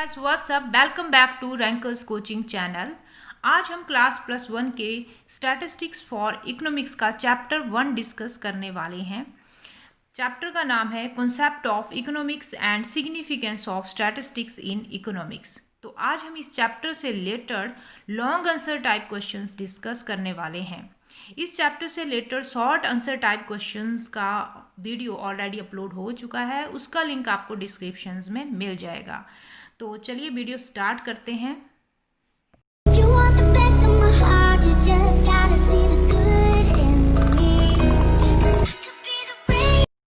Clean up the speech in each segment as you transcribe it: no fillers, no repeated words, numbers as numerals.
guys, what's up? Welcome back to Rankers coaching channel. आज हम class +1 के statistics for economics का chapter 1 discuss करने वाले हैं। चैप्टर का नाम है concept of economics and significance of statistics in economics. तो आज हम इस चैप्टर से related long answer type questions discuss करने वाले हैं। इस चैप्टर से related short answer type questions का वीडियो ऑलरेडी अपलोड हो चुका है, उसका लिंक आपको डिस्क्रिप्शंस में मिल जाएगा। तो चलिए वीडियो स्टार्ट करते हैं।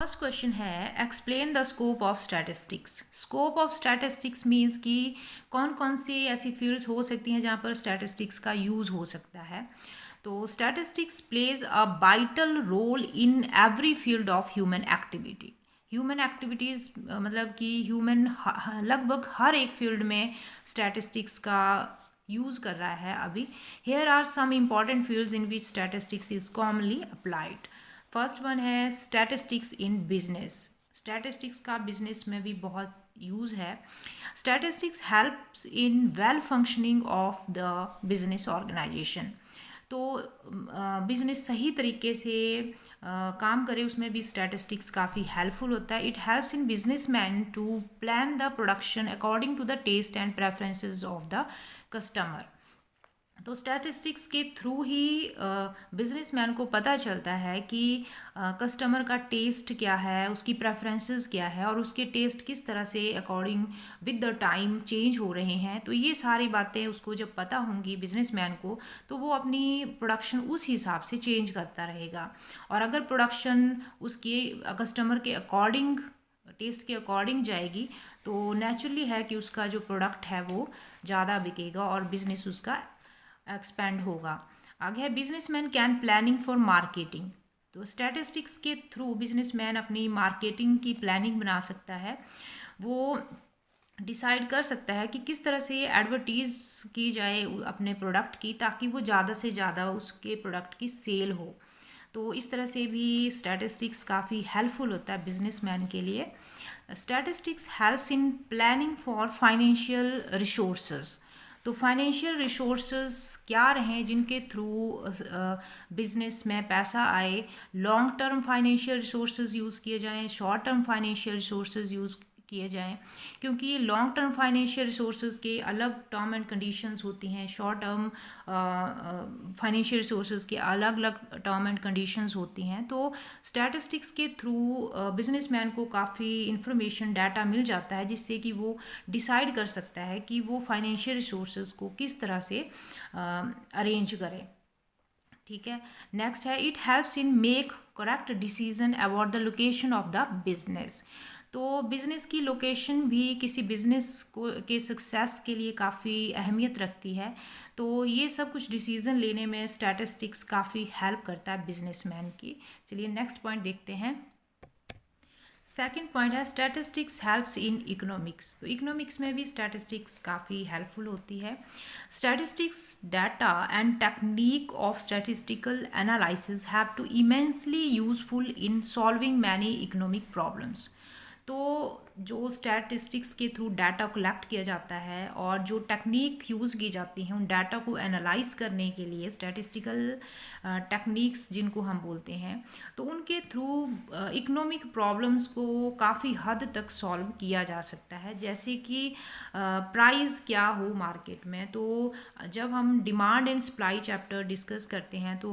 फर्स्ट क्वेश्चन है explain the scope of statistics. Scope of statistics means कि कौन कौन सी ऐसी फील्ड्स हो सकती हैं जहाँ पर स्टैटिस्टिक्स का यूज़ हो सकता है। तो statistics plays a vital role in every field of human activity. Human activities मतलब कि ह्यूमन लगभग हर एक फील्ड में स्टैटिस्टिक्स का यूज़ कर रहा है अभी। Here are some important fields in which statistics is commonly applied. First one है स्टैटिस्टिक्स इन बिजनेस। स्टैटिस्टिक्स का बिजनेस में भी बहुत यूज़ है। Statistics helps in well functioning of the business organization. तो बिजनेस सही तरीके से काम करे उसमें भी स्टैटिस्टिक्स काफ़ी हेल्पफुल होता है। It helps in business man to plan the production according to the taste and preferences of the customer. तो स्टैटिस्टिक्स के थ्रू ही बिजनेसमैन को पता चलता है कि कस्टमर का टेस्ट क्या है, उसकी प्रेफरेंसेस क्या है और उसके टेस्ट किस तरह से according with the time change हो रहे हैं। तो ये सारी बातें उसको जब पता होंगी बिजनेसमैन को, तो वो अपनी प्रोडक्शन उस हिसाब से चेंज करता रहेगा। और अगर प्रोडक्शन उसके कस्टमर के अकॉर्डिंग, टेस्ट के अकॉर्डिंग जाएगी तो नेचुरली है कि उसका जो प्रोडक्ट है वो ज़्यादा बिकेगा और बिजनेस उसका एक्सपेंड होगा। आगे है businessman can planning for marketing. तो स्टैटिस्टिक्स के थ्रू बिजनेसमैन अपनी मार्केटिंग की प्लानिंग बना सकता है। वो डिसाइड कर सकता है कि किस तरह से एडवर्टीज़ की जाए अपने प्रोडक्ट की, ताकि वो ज़्यादा से ज़्यादा उसके प्रोडक्ट की सेल हो। तो इस तरह से भी स्टैटिस्टिक्स काफ़ी हेल्पफुल होता है बिजनेसमैन के लिए। Statistics helps in planning for financial resources. तो फाइनेंशियल रिसोर्सेज क्या रहें जिनके थ्रू बिजनेस में पैसा आए। Long term financial resources use किए जाएं, short term financial resources use किए जाएं, क्योंकि लॉन्ग टर्म फाइनेंशियल रिसोर्सेज के अलग टर्म एंड कंडीशंस होती हैं, शॉर्ट टर्म फाइनेंशियल रिसोर्सेज के अलग अलग टर्म एंड कंडीशंस होती हैं। तो स्टैटिस्टिक्स के थ्रू बिजनेसमैन को काफ़ी इंफॉर्मेशन, डाटा मिल जाता है जिससे कि वो डिसाइड कर सकता है कि वो फाइनेंशियल रिसोर्सेज को किस तरह से अरेंज करें। ठीक है, नेक्स्ट है it helps in make correct decision about the location of the business. तो बिज़नेस की लोकेशन भी किसी बिज़नेस को के सक्सेस के लिए काफ़ी अहमियत रखती है। तो ये सब कुछ डिसीज़न लेने में स्टैटिस्टिक्स काफ़ी हेल्प करता है बिजनेसमैन की। चलिए नेक्स्ट पॉइंट देखते हैं। सेकंड पॉइंट है स्टैटिस्टिक्स हेल्प्स इन इकोनॉमिक्स। तो इकोनॉमिक्स में भी स्टैटिस्टिक्स काफ़ी हेल्पफुल होती है। Statistics data and technique of statistical analysis have to immensely useful in solving many economic problems. तो जो स्टैटिस्टिक्स के थ्रू डाटा कलेक्ट किया जाता है और जो टेक्निक यूज़ की जाती हैं उन डाटा को एनालाइज करने के लिए, स्टैटिस्टिकल टेक्निक्स जिनको हम बोलते हैं, तो उनके थ्रू इकोनॉमिक प्रॉब्लम्स को काफ़ी हद तक सॉल्व किया जा सकता है। जैसे कि प्राइस क्या हो मार्केट में। तो जब हम demand and supply chapter discuss करते हैं तो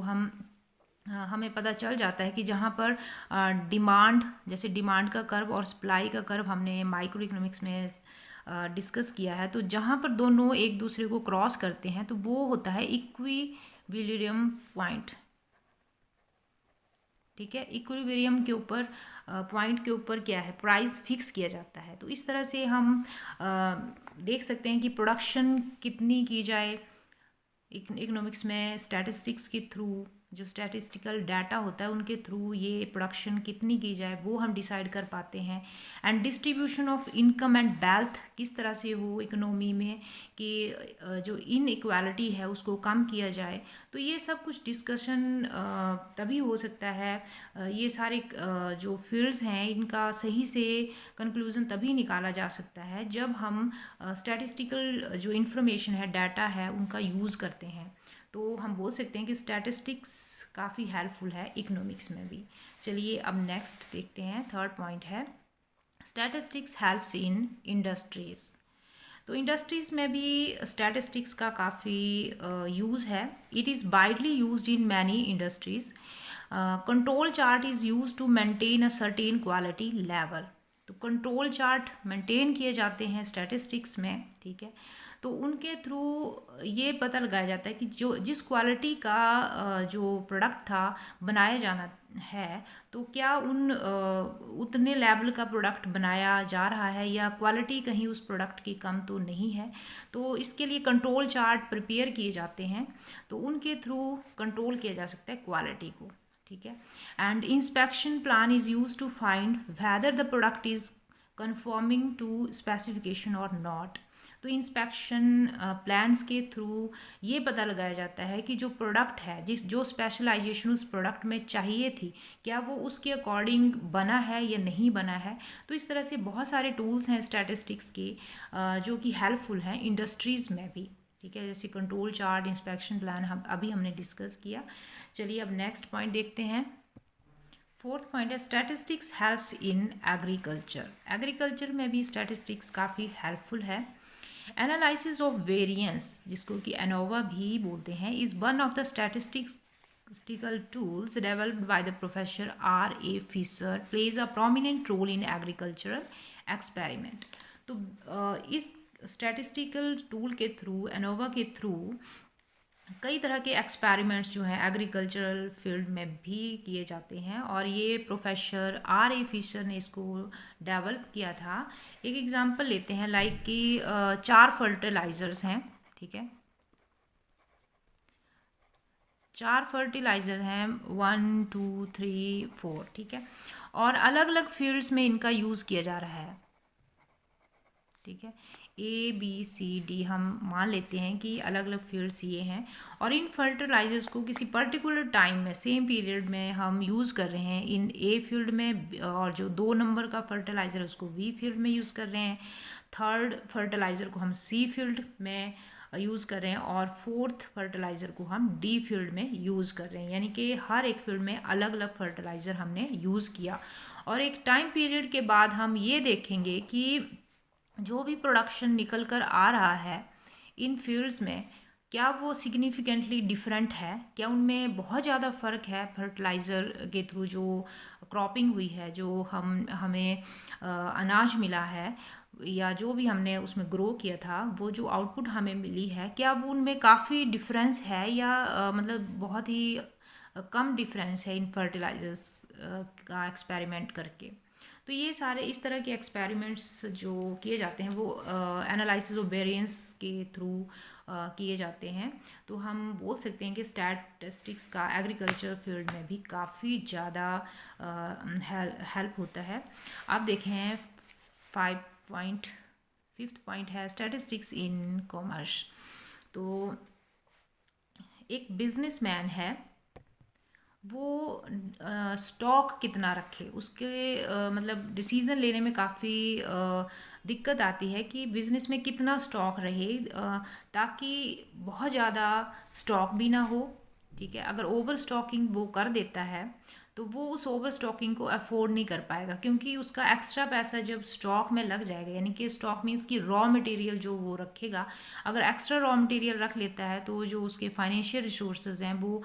हमें पता चल जाता है कि जहाँ पर डिमांड, जैसे डिमांड का कर्व और सप्लाई का कर्व हमने माइक्रो इकोनॉमिक्स में डिस्कस किया है, तो जहाँ पर दोनों एक दूसरे को क्रॉस करते हैं तो वो होता है इक्विलिब्रियम पॉइंट। ठीक है, इक्विलिब्रियम के ऊपर पॉइंट के ऊपर क्या है, प्राइस फिक्स किया जाता है। तो इस तरह से हम देख सकते हैं कि प्रोडक्शन कितनी की जाए इकोनॉमिक्स में स्टैटिस्टिक्स के थ्रू जो स्टैटिस्टिकल डाटा होता है उनके थ्रू ये प्रोडक्शन कितनी की जाए वो हम डिसाइड कर पाते हैं। And distribution of income and wealth किस तरह से हो इकोनॉमी में कि जो इनइक्वालिटी है उसको कम किया जाए। तो ये सब कुछ डिस्कशन तभी हो सकता है, ये सारे जो फील्ड्स हैं इनका सही से कंक्लूज़न तभी निकाला जा सकता है जब हम स्टैटिस्टिकल जो इन्फॉर्मेशन है डाटा है उनका यूज़ करते हैं। तो हम बोल सकते हैं कि स्टैटिस्टिक्स काफ़ी हेल्पफुल है इकोनॉमिक्स में भी। चलिए अब नेक्स्ट देखते हैं, थर्ड पॉइंट है स्टैटिस्टिक्स हेल्प्स इन इंडस्ट्रीज़। तो इंडस्ट्रीज़ में भी स्टैटिस्टिक्स का काफ़ी यूज़ है। It is widely used in many industries. Control chart is use to maintain a certain quality level. तो कंट्रोल चार्ट मेंटेन किए जाते हैं स्टैटिस्टिक्स में, ठीक है। तो उनके थ्रू ये पता लगाया जाता है कि जो जिस क्वालिटी का जो प्रोडक्ट था बनाया जाना है तो क्या उतने लेवल का प्रोडक्ट बनाया जा रहा है या क्वालिटी कहीं उस प्रोडक्ट की कम तो नहीं है। तो इसके लिए कंट्रोल चार्ट प्रिपेयर किए जाते हैं, तो उनके थ्रू कंट्रोल किया जा सकता है क्वालिटी को, ठीक है। And inspection plan is use to find whether the product is conforming to specification और नॉट। तो इंस्पेक्शन प्लान्स के थ्रू ये पता लगाया जाता है कि जो प्रोडक्ट है जो स्पेशलाइजेशन उस प्रोडक्ट में चाहिए थी क्या वो उसके अकॉर्डिंग बना है या नहीं बना है। तो इस तरह से बहुत सारे टूल्स हैं स्टैटिस्टिक्स के जो कि हेल्पफुल हैं इंडस्ट्रीज़ में भी, ठीक है। जैसे कंट्रोल चार्ट, इंस्पेक्शन प्लान हमने डिस्कस किया। चलिए अब नेक्स्ट पॉइंट देखते हैं। फोर्थ पॉइंट है statistics helps in agriculture. Agriculture में भी स्टैटिस्टिक्स काफ़ी हेल्पफुल है। एनालिसिस ऑफ वेरिएंस, जिसको कि एनोवा भी बोलते हैं, is one of the statistical tools developed by the professor R.A. Fisher, plays a prominent role in agricultural experiment। तो इस स्टैटिस्टिकल टूल के थ्रू, एनोवा के थ्रू कई तरह के एक्सपेरिमेंट्स जो हैं एग्रीकल्चरल फील्ड में भी किए जाते हैं और ये प्रोफेसर R.A. फिशर ने इसको डेवलप किया था। एक एग्जांपल लेते हैं, लाइक कि 4 फर्टिलाइज़र्स हैं, ठीक है। 4 फर्टिलाइज़र हैं, 1 2 3 4, ठीक है। और अलग अलग फील्ड्स में इनका यूज़ किया जा रहा है, ठीक है। ABCD हम मान लेते हैं कि अलग अलग फील्ड्स ये हैं और इन फर्टिलाइजर्स को किसी पर्टिकुलर टाइम में सेम पीरियड में हम यूज़ कर रहे हैं इन A फील्ड में, और जो 2 नंबर का फर्टिलाइज़र उसको B फील्ड में यूज़ कर रहे हैं, थर्ड फर्टिलाइज़र को हम C फील्ड में यूज़ कर रहे हैं और फोर्थ फर्टिलाइज़र को हम D फील्ड में यूज़ कर रहे हैं। यानी कि हर एक फील्ड में अलग अलग फर्टिलाइज़र हमने यूज़ किया और एक टाइम पीरियड के बाद हम ये देखेंगे कि जो भी प्रोडक्शन निकल कर आ रहा है इन फील्ड्स में क्या वो सिग्निफिकेंटली डिफरेंट है, क्या उनमें बहुत ज़्यादा फ़र्क है फर्टिलाइज़र के थ्रू जो क्रॉपिंग हुई है, जो हमें अनाज मिला है या जो भी हमने उसमें ग्रो किया था वो जो आउटपुट हमें मिली है, क्या वो उनमें काफ़ी डिफरेंस है या मतलब बहुत ही कम डिफरेंस है इन फर्टिलाइजर्स का एक्सपेरिमेंट करके। तो ये सारे इस तरह के एक्सपेरिमेंट्स जो किए जाते हैं वो एनालिसिस ऑफ वेरिएंस के थ्रू किए जाते हैं। तो हम बोल सकते हैं कि स्टैटिस्टिक्स का एग्रीकल्चर फील्ड में भी काफ़ी ज़्यादा हेल्प होता है। अब देखें 5th पॉइंट है स्टैटिस्टिक्स इन कॉमर्स। तो एक बिजनेसमैन है, वो स्टॉक कितना रखे उसके मतलब डिसीज़न लेने में काफ़ी दिक्कत आती है कि बिज़नेस में कितना स्टॉक रहे ताकि बहुत ज़्यादा स्टॉक भी ना हो, ठीक है। अगर ओवर स्टॉकिंग वो कर देता है तो वो उस ओवर स्टॉकिंग को अफोर्ड नहीं कर पाएगा क्योंकि उसका एक्स्ट्रा पैसा जब स्टॉक में लग जाएगा, यानी कि स्टॉक मीन्स कि रॉ मटेरियल जो वो रखेगा, अगर एक्स्ट्रा रॉ मटेरियल रख लेता है तो जो उसके फाइनेंशियल रिसोर्सेज हैं वो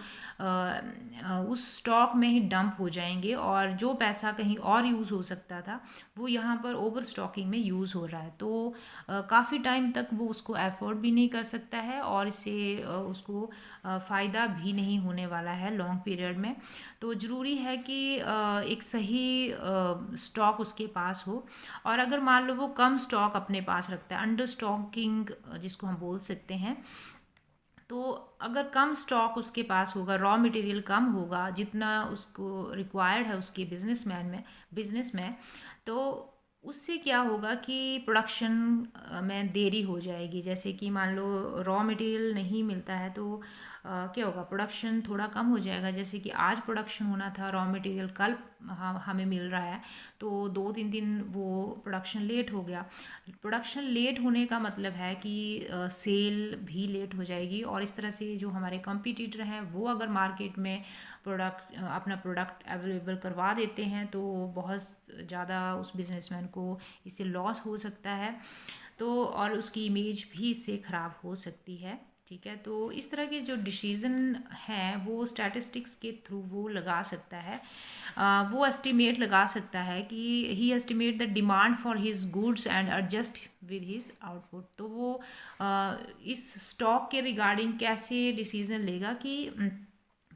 उस स्टॉक में ही डंप हो जाएंगे और जो पैसा कहीं और यूज़ हो सकता था वो यहाँ पर ओवर स्टॉकिंग में यूज़ हो रहा है। तो काफ़ी टाइम तक वो उसको अफोर्ड भी नहीं कर सकता है और इससे उसको फ़ायदा भी नहीं होने वाला है लॉन्ग पीरियड में। तो ज़रूरी है कि एक सही स्टॉक उसके पास हो और अगर मान लो वो कम स्टॉक अपने पास रखता है, अंडर स्टॉकिंग जिसको हम बोल सकते हैं, तो अगर कम स्टॉक उसके पास होगा, रॉ मटेरियल कम होगा जितना उसको रिक्वायर्ड है उसके बिजनेस में, तो उससे क्या होगा कि प्रोडक्शन में देरी हो जाएगी। जैसे कि मान लो रॉ मटेरियल नहीं मिलता है तो क्या होगा, प्रोडक्शन थोड़ा कम हो जाएगा। जैसे कि आज प्रोडक्शन होना था रॉ मटेरियल, कल हमें मिल रहा है, तो 2-3 दिन वो प्रोडक्शन लेट हो गया। प्रोडक्शन लेट होने का मतलब है कि सेल भी लेट हो जाएगी, और इस तरह से जो हमारे कंपटीटर हैं वो अगर मार्केट में अपना प्रोडक्ट अवेलेबल करवा देते हैं तो बहुत ज़्यादा उस बिजनेसमैन को इससे लॉस हो सकता है, तो और उसकी इमेज भी इससे ख़राब हो सकती है। ठीक है, तो इस तरह के जो डिसीज़न हैं वो स्टैटिस्टिक्स के थ्रू वो लगा सकता है। वो एस्टिमेट लगा सकता है कि he estimate the demand for his goods and adjust with his output. तो वो इस स्टॉक के रिगार्डिंग कैसे डिसीज़न लेगा कि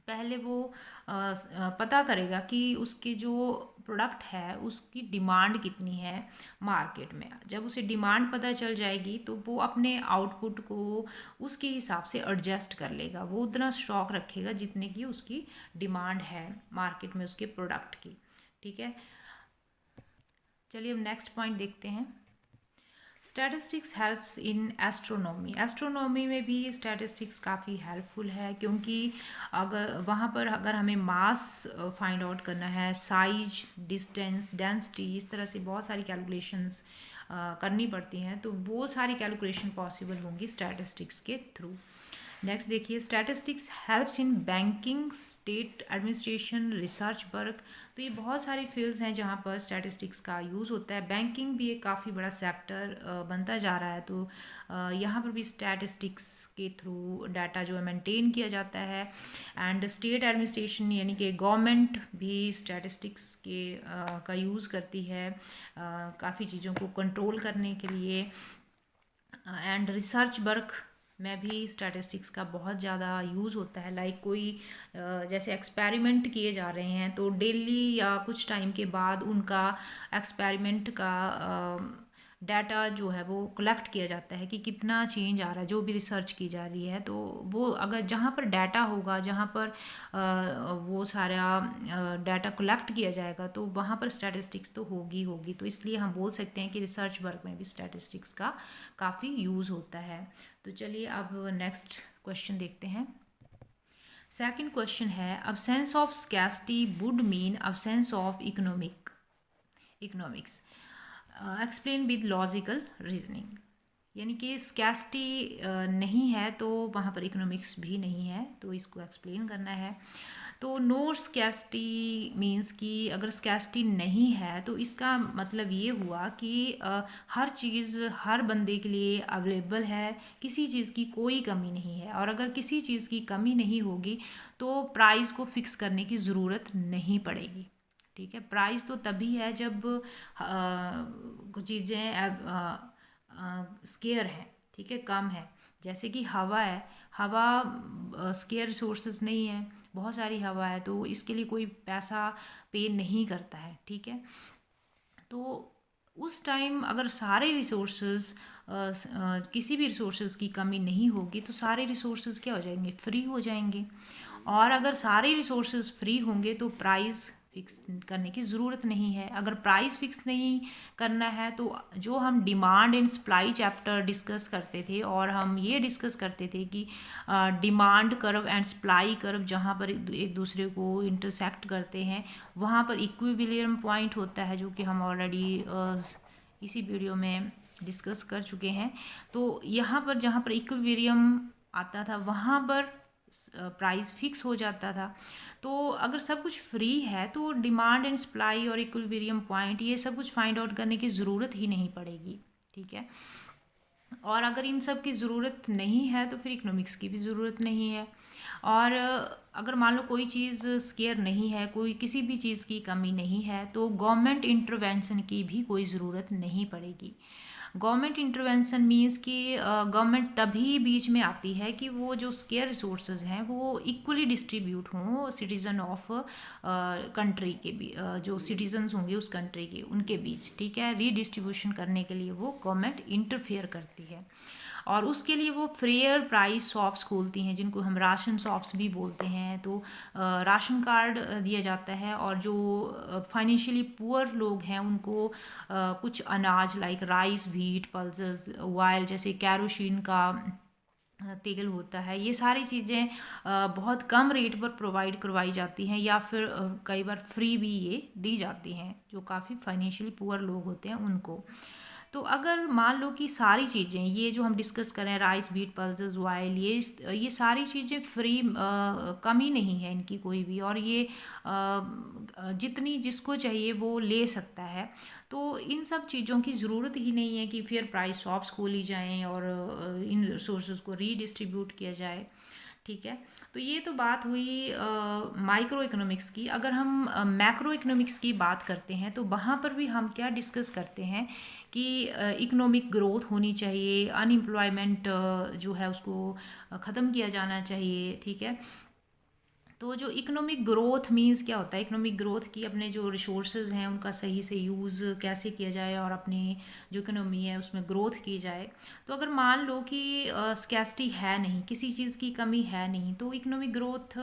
पहले वो पता करेगा कि उसके जो प्रोडक्ट है उसकी डिमांड कितनी है मार्केट में। जब उसे डिमांड पता चल जाएगी तो वो अपने आउटपुट को उसके हिसाब से एडजस्ट कर लेगा, वो उतना स्टॉक रखेगा जितने की उसकी डिमांड है मार्केट में उसके प्रोडक्ट की। ठीक है, चलिए अब नेक्स्ट पॉइंट देखते हैं। स्टैटिस्टिक्स हेल्प्स इन एस्ट्रोनॉमी। एस्ट्रोनॉमी में भी स्टैटिस्टिक्स काफ़ी हेल्पफुल है, क्योंकि अगर वहाँ पर अगर हमें मास फाइंड आउट करना है, साइज, डिस्टेंस, डेंसिटी, इस तरह से बहुत सारी कैलकुलेशंस करनी पड़ती हैं, तो वो सारी कैलकुलेशन पॉसिबल होंगी स्टैटिस्टिक्स के थ्रू। नेक्स्ट देखिए, statistics helps in banking, state administration, research work. तो ये बहुत सारी फील्ड्स हैं जहाँ पर स्टैटिस्टिक्स का यूज़ होता है। बैंकिंग भी एक काफ़ी बड़ा सेक्टर बनता जा रहा है, तो यहाँ पर भी स्टैटिस्टिक्स के थ्रू डाटा जो है मेंटेन किया जाता है। एंड स्टेट एडमिनिस्ट्रेशन यानी कि गवर्नमेंट भी स्टैटिस्टिक्स का यूज़ करती है काफ़ी चीज़ों को कंट्रोल करने के लिए। एंड रिसर्च वर्क में भी स्टैटिस्टिक्स का बहुत ज़्यादा यूज़ होता है। लाइक कोई जैसे एक्सपेरिमेंट किए जा रहे हैं तो डेली या कुछ टाइम के बाद उनका एक्सपेरिमेंट का डाटा जो है वो कलेक्ट किया जाता है कि कितना चेंज आ रहा है जो भी रिसर्च की जा रही है। तो वो अगर जहाँ पर डाटा होगा, जहाँ पर वो सारा डाटा कलेक्ट किया जाएगा, तो वहाँ पर स्टैटिस्टिक्स तो होगी। तो इसलिए हम बोल सकते हैं कि रिसर्च वर्क में भी स्टैटिस्टिक्स का काफ़ी यूज़ होता है। तो चलिए अब नेक्स्ट क्वेश्चन देखते हैं। सेकंड क्वेश्चन है, absence of scarcity would mean absence of economics, explain with logical reasoning. यानी कि स्कैर्सिटी नहीं है तो वहाँ पर इकोनॉमिक्स भी नहीं है, तो इसको एक्सप्लेन करना है। तो नो स्कैर्सिटी मीन्स कि अगर स्कैर्सिटी नहीं है तो इसका मतलब ये हुआ कि हर चीज़ हर बंदे के लिए अवेलेबल है, किसी चीज़ की कोई कमी नहीं है। और अगर किसी चीज़ की कमी नहीं होगी तो प्राइस को फिक्स करने की ज़रूरत नहीं पड़ेगी। ठीक है, प्राइस तो तभी है जब कुछ चीज़ें स्केयर हैं, ठीक है, कम है। जैसे कि हवा है, हवा स्केयर रिसोर्सेज नहीं है, बहुत सारी हवा है, तो इसके लिए कोई पैसा पे नहीं करता है। ठीक है, तो उस टाइम अगर सारे रिसोर्सेज किसी भी रिसोर्सेज की कमी नहीं होगी तो सारे रिसोर्सेज क्या हो जाएंगे, फ्री हो जाएंगे। और अगर सारे रिसोर्सेज फ्री होंगे तो प्राइस फिक्स करने की ज़रूरत नहीं है। अगर प्राइस फिक्स नहीं करना है तो जो हम demand and supply chapter discuss करते थे, और हम ये डिस्कस करते थे कि demand curve and supply curve जहाँ पर एक दूसरे को इंटरसेक्ट करते हैं वहाँ पर इक्विलिब्रियम पॉइंट होता है, जो कि हम ऑलरेडी इसी वीडियो में डिस्कस कर चुके हैं। तो यहाँ पर जहाँ पर इक्विलिब्रियम आता था वहाँ पर प्राइस फिक्स हो जाता था। तो अगर सब कुछ फ्री है तो डिमांड एंड सप्लाई और इक्विलिब्रियम पॉइंट ये सब कुछ फाइंड आउट करने की ज़रूरत ही नहीं पड़ेगी। ठीक है, और अगर इन सब की ज़रूरत नहीं है तो फिर इकोनॉमिक्स की भी ज़रूरत नहीं है। और अगर मान लो कोई चीज़ स्केयर नहीं है, कोई किसी भी चीज़ की कमी नहीं है, तो गवर्नमेंट इंटरवेंशन की भी कोई ज़रूरत नहीं पड़ेगी। गवर्नमेंट इंटरवेंशन मीन्स कि गवर्नमेंट तभी बीच में आती है कि वो जो स्केयर रिसोर्सेज हैं वो इक्वली डिस्ट्रीब्यूट हों सिटीज़न ऑफ कंट्री के भी, जो सिटीजन्स होंगे उस कंट्री के उनके बीच, ठीक है। रीडिस्ट्रीब्यूशन करने के लिए वो गवर्नमेंट इंटरफेयर करती है और उसके लिए वो फेयर प्राइस शॉप्स खोलती हैं जिनको हम राशन शॉप्स भी बोलते हैं। तो राशन कार्ड दिया जाता है और जो फाइनेंशियली पुअर लोग हैं उनको कुछ अनाज like rice, wheat, pulses, oil जैसे कैरोसिन का तेल होता है, ये सारी चीज़ें बहुत कम रेट पर प्रोवाइड करवाई जाती हैं या फिर कई बार फ्री भी ये दी जाती हैं जो काफ़ी फाइनेंशियली पुअर लोग होते हैं उनको। तो अगर मान लो कि सारी चीज़ें ये जो हम डिस्कस करें राइस, व्हीट, पल्सेस, ऑयल, ये सारी चीज़ें फ्री, कमी नहीं है इनकी कोई भी, और ये जितनी जिसको चाहिए वो ले सकता है। तो इन सब चीज़ों की ज़रूरत ही नहीं है कि फिर प्राइस शॉप्स खोली जाएं और इन रिसोर्सेज को रीडिस्ट्रीब्यूट किया जाए, ठीक है। तो ये तो बात हुई माइक्रो इकोनॉमिक्स की। अगर हम मैक्रो इकोनॉमिक्स की बात करते हैं तो वहाँ पर भी हम क्या डिस्कस करते हैं कि इकोनॉमिक ग्रोथ होनी चाहिए, अनएम्प्लॉयमेंट जो है उसको ख़त्म किया जाना चाहिए, ठीक है। तो जो इकोनॉमिक ग्रोथ मीन्स क्या होता है, इकोनॉमिक ग्रोथ की अपने जो रिसोर्सेज हैं उनका सही से यूज़ कैसे किया जाए और अपनी जो इकोनॉमी है उसमें ग्रोथ की जाए। तो अगर मान लो कि स्कैसिटी है नहीं, किसी चीज़ की कमी है नहीं, तो इकोनॉमिक ग्रोथ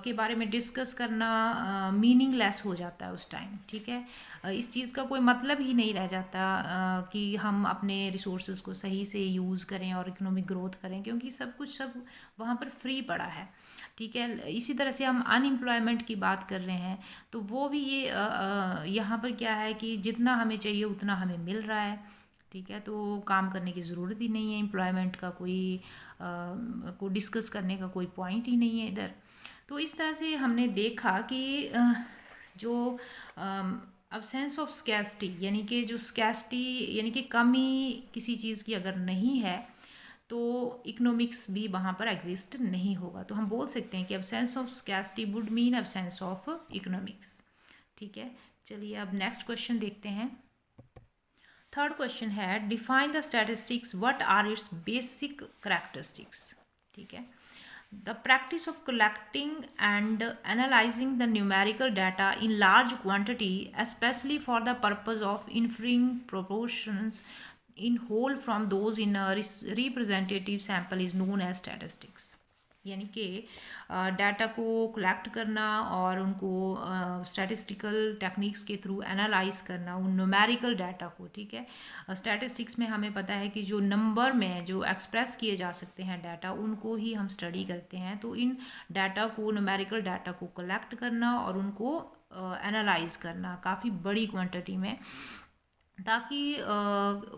के बारे में डिस्कस करना मीनिंगलेस हो जाता है उस टाइम, ठीक है। इस चीज़ का कोई मतलब ही नहीं रह जाता कि हम अपने रिसोर्सेज को सही से यूज़ करें और इकोनॉमिक ग्रोथ करें, क्योंकि सब वहाँ पर फ्री पड़ा है, ठीक है। इसी तरह से हम अनएम्प्लॉयमेंट की बात कर रहे हैं तो वो भी ये यहाँ पर क्या है कि जितना हमें चाहिए उतना हमें मिल रहा है, ठीक है। तो काम करने की ज़रूरत ही नहीं है, एम्प्लॉयमेंट का को डिस्कस करने का कोई पॉइंट ही नहीं है इधर। तो इस तरह से हमने देखा कि जो अब्सेंस ऑफ स्कैसिटी यानी कि जो स्कैसिटी यानी कि कमी किसी चीज़ की अगर नहीं है तो इकोनॉमिक्स भी वहाँ पर एग्जिस्ट नहीं होगा। तो हम बोल सकते हैं कि absence of scarcity would mean absence of economics, ठीक है। चलिए अब नेक्स्ट क्वेश्चन देखते हैं। थर्ड क्वेश्चन है define the statistics, what are its basic characteristics, ठीक है। The practice of collecting and analyzing the numerical data in large quantity, especially for the purpose of inferring proportions in whole from those in a representative sample, is known as statistics। यानी कि data को collect करना और उनको statistical techniques के through analyse करना उन numerical data को, ठीक है। स्टैटिस्टिक्स में हमें पता है कि जो नंबर में जो एक्सप्रेस किए जा सकते हैं डाटा उनको ही हम स्टडी करते हैं। तो इन डाटा को, न्यूमेरिकल डाटा को कलेक्ट करना और उनको एनालाइज करना काफ़ी बड़ी क्वांटिटी में, ताकि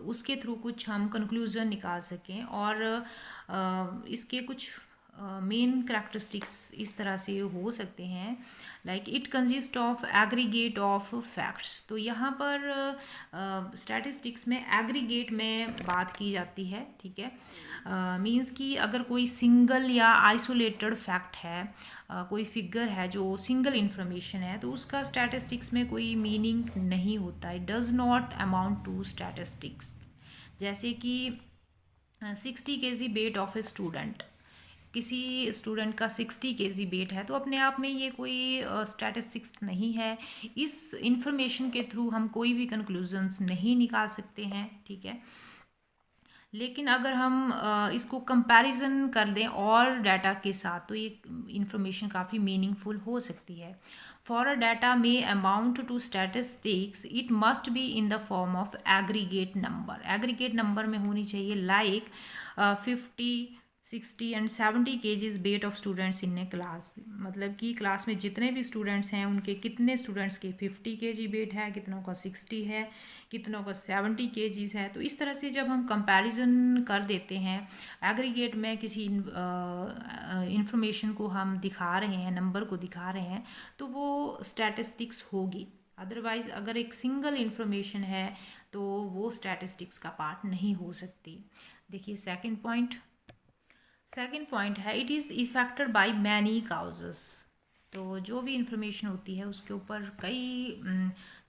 उसके थ्रू कुछ हम कंक्लूज़न निकाल सकें। और इसके कुछ मेन करैक्टरिस्टिक्स इस तरह से हो सकते हैं, like it consist of aggregate of facts. तो यहाँ पर स्टैटिस्टिक्स में एग्रीगेट में बात की जाती है, ठीक है। मींस कि अगर कोई सिंगल या आइसोलेटेड फैक्ट है, कोई फिगर है जो सिंगल इंफॉर्मेशन है, तो उसका स्टैटिस्टिक्स में कोई मीनिंग नहीं होता, it does not amount to statistics. जैसे कि 60 kg weight of a student, किसी स्टूडेंट का 60 kg वेट है, तो अपने आप में ये कोई स्टैटिस्टिक्स नहीं है। इस इंफॉर्मेशन के थ्रू हम कोई भी कंक्लूजन्स नहीं निकाल सकते हैं, ठीक है। लेकिन अगर हम इसको कंपैरिजन कर दें और डाटा के साथ तो ये इंफॉर्मेशन काफ़ी मीनिंगफुल हो सकती है। For a data may amount to statistics it must be in the form of aggregate number. Aggregate number में होनी चाहिए like 50, 60 and 70 kgs weight of students in a class. मतलब कि क्लास में जितने भी स्टूडेंट्स हैं उनके कितने स्टूडेंट्स के 50 kg वेट है, कितनों का 60 है, कितनों का 70 kgs है। तो इस तरह से जब हम कंपैरिजन कर देते हैं एग्रीगेट में किसी इंफॉर्मेशन को हम दिखा रहे हैं, नंबर को दिखा रहे हैं, तो वो स्टैटिस्टिक्स होगी। अदरवाइज़ अगर एक सिंगल इंफॉर्मेशन है तो वो स्टैटिस्टिक्स का पार्ट नहीं हो सकती। देखिए सेकंड पॉइंट है it is affected by many causes. तो जो भी इंफॉर्मेशन होती है उसके ऊपर कई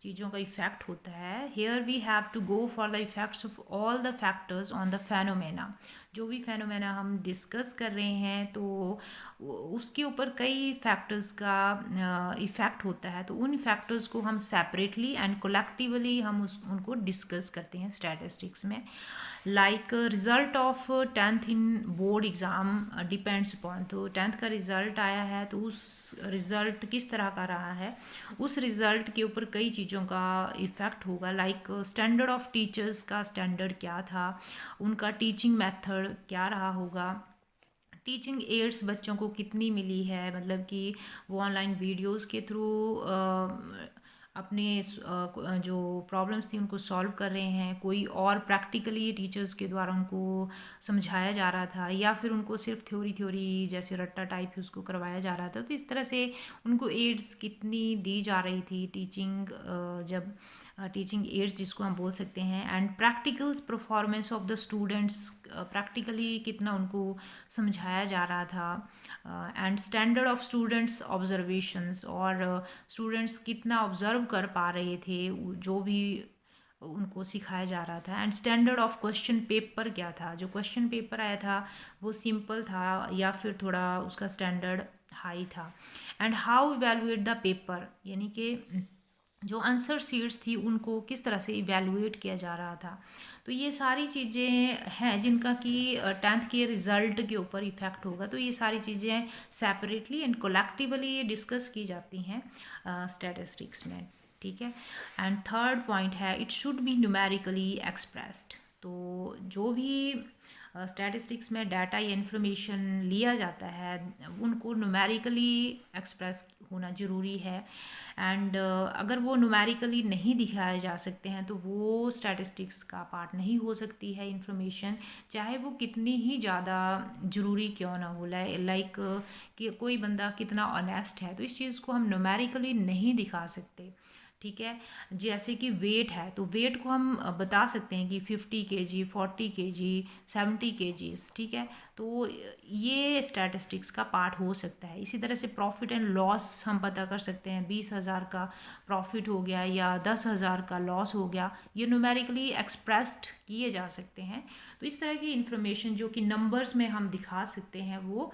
चीज़ों का इफ़ेक्ट होता है। Here we have to go for the effects of all the factors on the phenomena. जो भी फेनोमेना हम डिस्कस कर रहे हैं तो उसके ऊपर कई फैक्टर्स का इफ़ेक्ट होता है, तो उन फैक्टर्स को हम सेपरेटली एंड कोलेक्टिवली हम उनको डिस्कस करते हैं स्टैटिस्टिक्स में। Like result of 10th in board exam depends upon, तो 10th का रिज़ल्ट आया है तो उस रिज़ल्ट किस तरह का रहा है, उस रिज़ल्ट के ऊपर कई चीज़ों का इफ़ेक्ट होगा। लाइक स्टैंडर्ड ऑफ टीचर्स का स्टैंडर्ड क्या था, उनका टीचिंग मेथड क्या रहा होगा, टीचिंग एड्स बच्चों को कितनी मिली है, मतलब कि वो ऑनलाइन वीडियोस के थ्रू अपने जो प्रॉब्लम्स थी उनको सॉल्व कर रहे हैं, कोई और प्रैक्टिकली टीचर्स के द्वारा उनको समझाया जा रहा था, या फिर उनको सिर्फ थ्योरी जैसे रट्टा टाइप उसको करवाया जा रहा था। तो इस तरह से उनको एड्स कितनी दी जा रही थी टीचिंग, जब टीचिंग एड्स जिसको हम बोल सकते हैं, and practicals performance of the students, practically कितना उनको समझाया जा रहा था, and standard of students observations, और स्टूडेंट्स कितना ऑब्जर्व कर पा रहे थे जो भी उनको सिखाया जा रहा था, and standard of question paper क्या था, जो क्वेश्चन पेपर आया था वो सिंपल था या फिर थोड़ा उसका स्टैंडर्ड हाई था, and how evaluate the paper, यानी कि जो आंसर शीट्स थी उनको किस तरह से इवेलुएट किया जा रहा था। तो ये सारी चीज़ें हैं जिनका कि 10th के रिज़ल्ट के ऊपर इफ़ेक्ट होगा। तो ये सारी चीज़ें सेपरेटली एंड कोलेक्टिवली डिस्कस की जाती हैं स्टैटिस्टिक्स में, ठीक है। एंड थर्ड पॉइंट है it should be numerically expressed. तो जो भी स्टैटिस्टिक्स में डाटा या इन्फॉर्मेशन लिया जाता है उनको न्यूमेरिकली एक्सप्रेस होना ज़रूरी है, एंड अगर वो न्यूमेरिकली नहीं दिखाए जा सकते हैं तो वो स्टैटिस्टिक्स का पार्ट नहीं हो सकती है इन्फॉर्मेशन, चाहे वो कितनी ही ज़्यादा ज़रूरी क्यों ना हो। लाइक कि कोई बंदा कितना ऑनेस्ट है, तो इस चीज़ को हम न्यूमेरिकली नहीं दिखा सकते, ठीक है। जैसे कि वेट है तो वेट को हम बता सकते हैं कि 50 kg, 40 kg, 70 kgs, ठीक है। तो ये स्टैटिस्टिक्स का पार्ट हो सकता है। इसी तरह से प्रॉफिट एंड लॉस हम पता कर सकते हैं, 20,000 का प्रॉफिट हो गया या 10,000 का लॉस हो गया, ये न्यूमेरिकली एक्सप्रेस्ड किए जा सकते हैं। तो इस तरह की इंफॉर्मेशन जो कि नंबर्स में हम दिखा सकते हैं वो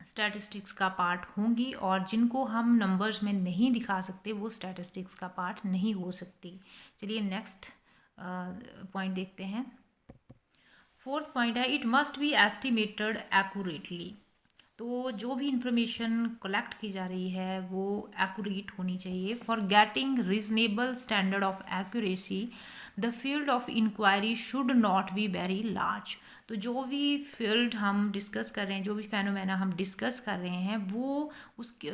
स्टैटिस्टिक्स का पार्ट होंगी, और जिनको हम नंबर्स में नहीं दिखा सकते वो स्टैटिस्टिक्स का पार्ट नहीं हो सकती। चलिए नेक्स्ट पॉइंट देखते हैं। फोर्थ पॉइंट है it must B estimated accurately. तो जो भी इंफॉर्मेशन कलेक्ट की जा रही है वो एक्यूरेट होनी चाहिए। For getting reasonable standard of accuracy the field of inquiry should not be very large. तो जो भी फील्ड हम डिस्कस कर रहे हैं, जो भी फेनोमेना हम डिस्कस कर रहे हैं, वो उसके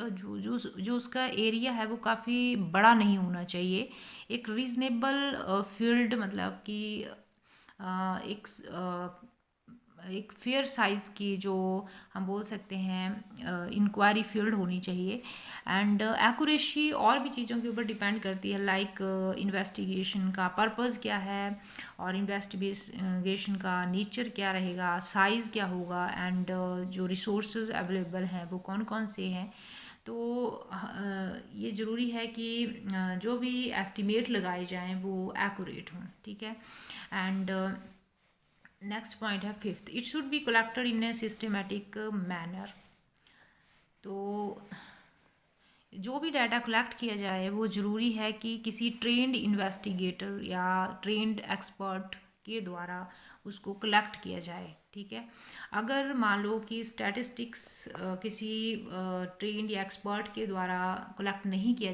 जो उसका एरिया है वो काफ़ी बड़ा नहीं होना चाहिए। एक रीज़नेबल फील्ड, मतलब कि एक फेयर साइज़ की जो हम बोल सकते हैं इंक्वायरी फील्ड होनी चाहिए। एंड एक्यूरेसी और भी चीज़ों के ऊपर डिपेंड करती है, लाइक इन्वेस्टिगेशन का पर्पस क्या है, और इन्वेस्टिगेशन का नेचर क्या रहेगा, साइज़ क्या होगा, एंड जो रिसोर्सेज अवेलेबल हैं वो कौन कौन से हैं। तो ये ज़रूरी है कि जो भी एस्टिमेट लगाए जाएं वो एक्यूरेट हों, ठीक है। एंड नेक्स्ट पॉइंट है fifth, it should be collected in a systematic manner. तो जो भी डाटा कलेक्ट किया जाए वो ज़रूरी है कि किसी ट्रेंड इन्वेस्टिगेटर या ट्रेंड एक्सपर्ट के द्वारा उसको कलेक्ट किया जाए, ठीक है। अगर मान लो कि स्टैटिस्टिक्स किसी ट्रेंड या एक्सपर्ट के द्वारा कलेक्ट नहीं किया